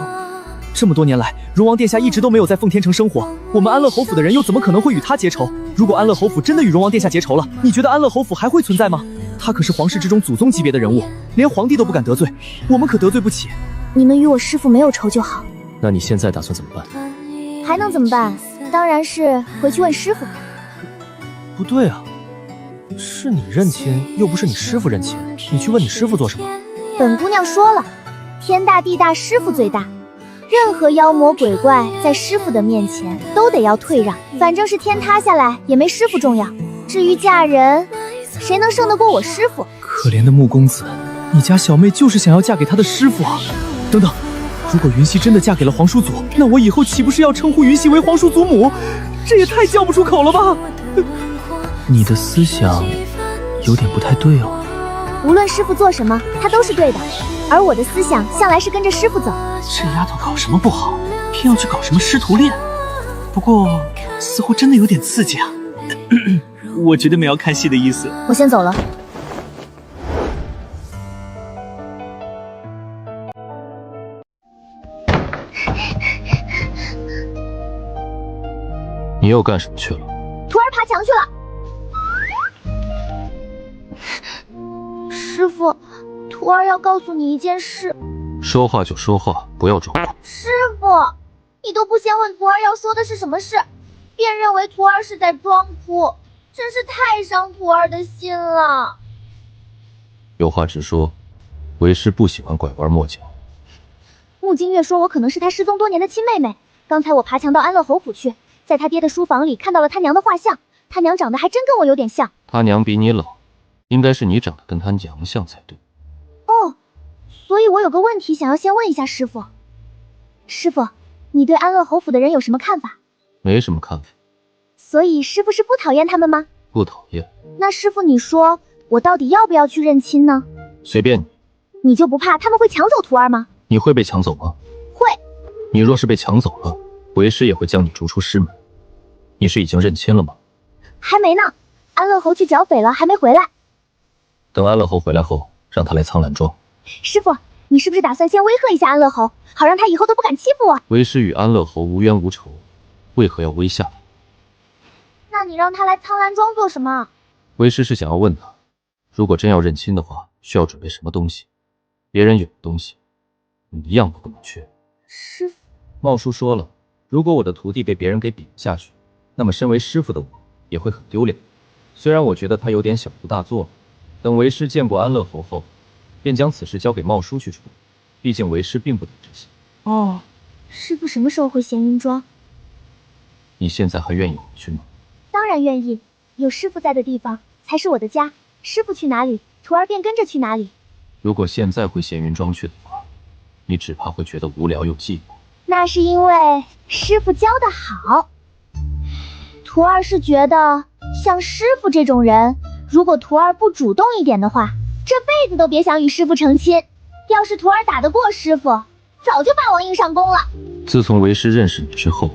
这么多年来，荣王殿下一直都没有在奉天城生活，我们安乐侯府的人又怎么可能会与他结仇？如果安乐侯府真的与荣王殿下结仇了，你觉得安乐侯府还会存在吗？他可是皇室之中祖宗级别的人物，连皇帝都不敢得罪，我们可得罪不起。
你们与我师父没有仇就好。
那你现在打算怎么办？
还能怎么办？当然是回去问师父。
不对啊，是你认亲，又不是你师父认亲，你去问你师父做什么？
本姑娘说了，天大地大，师父最大。任何妖魔鬼怪在师父的面前都得要退让，反正是天塌下来也没师父重要。至于嫁人，谁能胜得过我师父？
可怜的穆公子，你家小妹就是想要嫁给他的师父啊！等等，如果云溪真的嫁给了皇叔祖，那我以后岂不是要称呼云溪为皇叔祖母？这也太叫不出口了吧！你的思想有点不太对哦。
无论师父做什么，他都是对的，而我的思想向来是跟着师父走。
这丫头搞什么不好，偏要去搞什么师徒恋？不过似乎真的有点刺激啊！我觉得没要看戏的意思。
我先走了。
你又干什么去了？
徒儿爬墙去了。师傅，徒儿要告诉你一件事。
说话就说话，不要装。
师傅，你都不先问徒儿要说的是什么事，便认为徒儿是在装哭，真是太伤徒儿的心了。
有话直说，为师不喜欢拐弯抹角。
穆金月说我可能是他失踪多年的亲妹妹。刚才我爬墙到安乐侯府去，在他爹的书房里看到了他娘的画像，他娘长得还真跟我有点像。
他娘比你老，应该是你长得跟他娘像才对。
哦，所以我有个问题想要先问一下师傅。师傅，你对安乐侯府的人有什么看法？
没什么看法。
所以师傅是不讨厌他们吗？
不讨厌。
那师傅你说我到底要不要去认亲呢？
随便你。
你就不怕他们会抢走徒儿吗？
你会被抢走吗？
会。
你若是被抢走了，为师也会将你逐出师门。你是已经认亲了吗？
还没呢，安乐侯去剿匪了，还没回来。
等安乐侯回来后，让他来苍兰庄。
师傅，你是不是打算先威吓一下安乐侯，好让他以后都不敢欺负我？
为师与安乐侯无冤无仇，为何要威吓他？
那你让他来苍兰庄做什么？
为师是想要问他，如果真要认亲的话，需要准备什么东西？别人有的东西，你一样都不能缺。
师傅，
茂叔说了，如果我的徒弟被别人给比了下去，那么身为师傅的我也会很丢脸。虽然我觉得他有点小题大做，等为师见过安乐侯后，便将此事交给茂叔去处理。毕竟为师并不懂这些。
哦，师傅什么时候回闲云庄？
你现在还愿意回去吗？
当然愿意，有师傅在的地方才是我的家。师傅去哪里，徒儿便跟着去哪里。
如果现在回闲云庄去的话，你只怕会觉得无聊又寂寞。
那是因为师傅教得好。徒儿是觉得像师傅这种人，如果徒儿不主动一点的话，这辈子都别想与师傅成亲。要是徒儿打得过师傅，早就霸王硬上弓了。
自从为师认识你之后，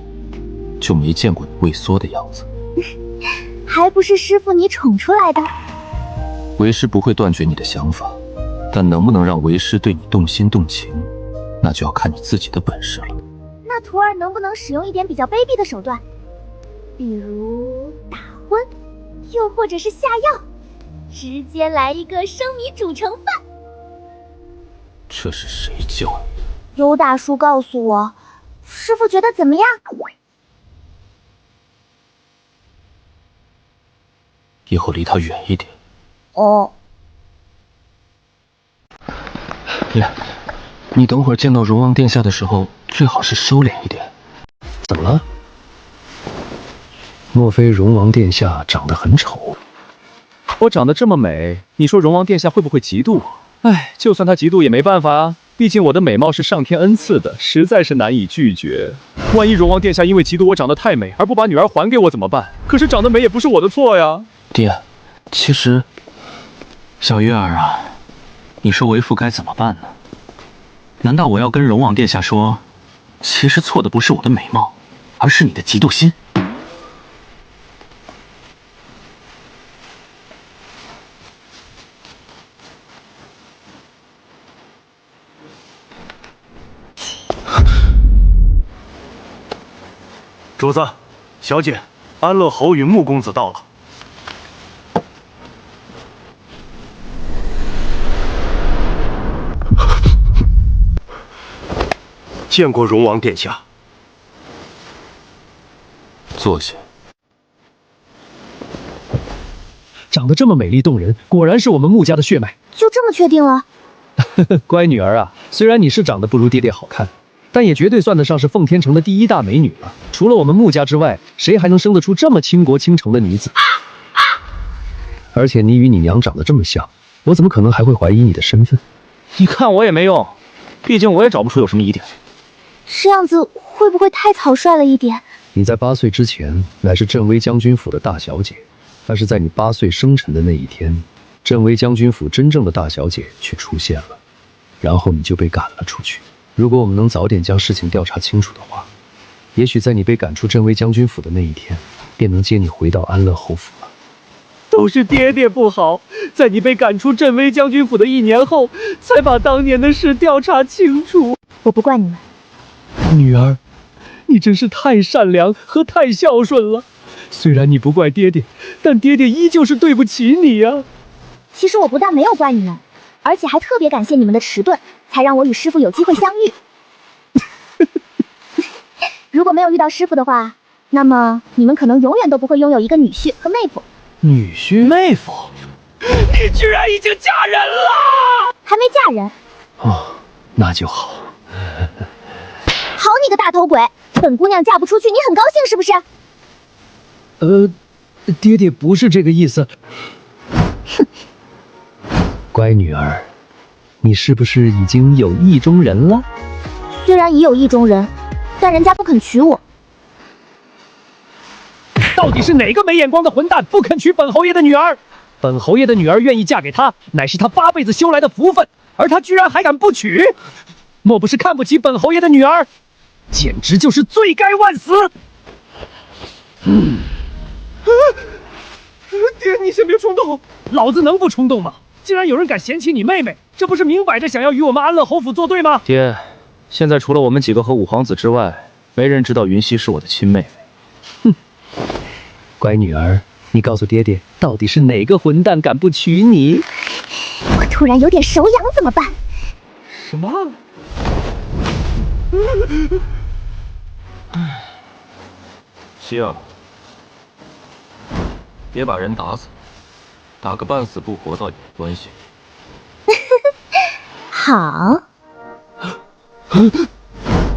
就没见过你畏缩的样子。
还不是师傅你宠出来的。
为师不会断绝你的想法，但能不能让为师对你动心动情，那就要看你自己的本事了。
那徒儿能不能使用一点比较卑鄙的手段，比如打昏，又或者是下药，直接来一个生米煮成饭？
这是谁教你的？
尤大叔告诉我，师傅觉得怎么样？
以后离他远一点。
哦。
你等会儿见到荣王殿下的时候，最好是收敛一点。
怎么了？莫非荣王殿下长得很丑？
我长得这么美，你说荣王殿下会不会嫉妒我？哎，就算他嫉妒也没办法啊，毕竟我的美貌是上天恩赐的，实在是难以拒绝。万一荣王殿下因为嫉妒我长得太美而不把女儿还给我怎么办？可是长得美也不是我的错呀。
爹，其实，小月儿啊，你说为父该怎么办呢？难道我要跟荣王殿下说，其实错的不是我的美貌，而是你的嫉妒心？
主子，小姐，安乐侯与穆公子到了。见过荣王殿下。
坐下。
长得这么美丽动人，果然是我们穆家的血脉。
就这么确定了？
乖女儿啊，虽然你是长得不如爹爹好看，但也绝对算得上是奉天城的第一大美女了。除了我们穆家之外，谁还能生得出这么倾国倾城的女子？
而且你与你娘长得这么像，我怎么可能还会怀疑你的身份？
你看我也没用，毕竟我也找不出有什么疑点。
这样子会不会太草率了一点？
你在8岁之前乃是镇威将军府的大小姐，但是在你8岁生辰的那一天，镇威将军府真正的大小姐却出现了，然后你就被赶了出去。如果我们能早点将事情调查清楚的话，也许在你被赶出镇威将军府的那一天，便能接你回到安乐侯府了。
都是爹爹不好，在你被赶出镇威将军府的1年后，才把当年的事调查清楚。
我不怪你们。
女儿，你真是太善良和太孝顺了。虽然你不怪爹爹，但爹爹依旧是对不起你呀。
其实我不但没有怪你们，而且还特别感谢你们的迟钝，才让我与师傅有机会相遇。如果没有遇到师傅的话，那么你们可能永远都不会拥有一个女婿和妹夫。
女婿妹夫，你居然已经嫁人了？
还没嫁人。
哦，那就好。
好你个大头鬼，本姑娘嫁不出去，你很高兴是不是？
爹爹不是这个意思。
哼，
乖女儿，你是不是已经有意中人了？
虽然已有意中人，但人家不肯娶我。
到底是哪个没眼光的混蛋不肯娶本侯爷的女儿？本侯爷的女儿愿意嫁给他，乃是他8辈子修来的福分，而他居然还敢不娶，莫不是看不起本侯爷的女儿？简直就是罪该万死！爹，你先别冲动，老子能不冲动吗？既然有人敢嫌弃你妹妹，这不是明摆着想要与我们安乐侯府作对吗？
爹，现在除了我们几个和五皇子之外，没人知道云溪是我的亲妹妹。
哼，乖女儿，你告诉爹爹，到底是哪个混蛋敢不娶你？
我突然有点手痒，怎么办？
什么？
希儿，别把人打死，打个半死不活倒也没关系。
好。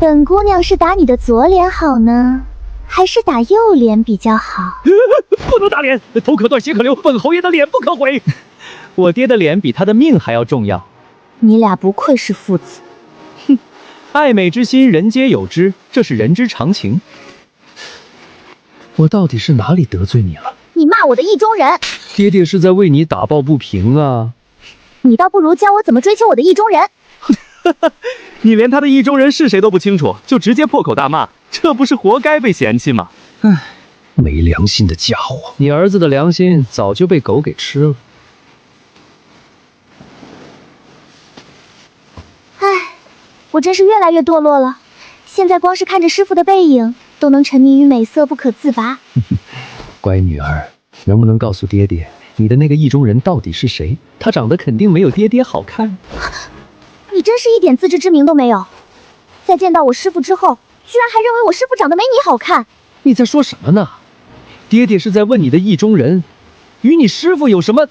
本姑娘是打你的左脸好呢，还是打右脸比较好？
不能打脸，头可断血可流，本侯爷的脸不可毁。我爹的脸比他的命还要重要。
你俩不愧是父子。
哼，爱美之心人皆有之，这是人之常情。我到底是哪里得罪你了？
你骂我的意中人。
爹爹是在为你打抱不平啊。
你倒不如教我怎么追求我的意中人。
你连他的意中人是谁都不清楚，就直接破口大骂，这不是活该被嫌弃吗？
唉，没良心的家伙！你儿子的良心早就被狗给吃了。
唉，我真是越来越堕落了。现在光是看着师傅的背影，都能沉迷于美色不可自拔。
乖女儿，能不能告诉爹爹，你的那个意中人到底是谁？他长得肯定没有爹爹好看。
你真是一点自知之明都没有。在见到我师傅之后，居然还认为我师傅长得没你好看。
你在说什么呢？爹爹是在问你的意中人与你师傅有什么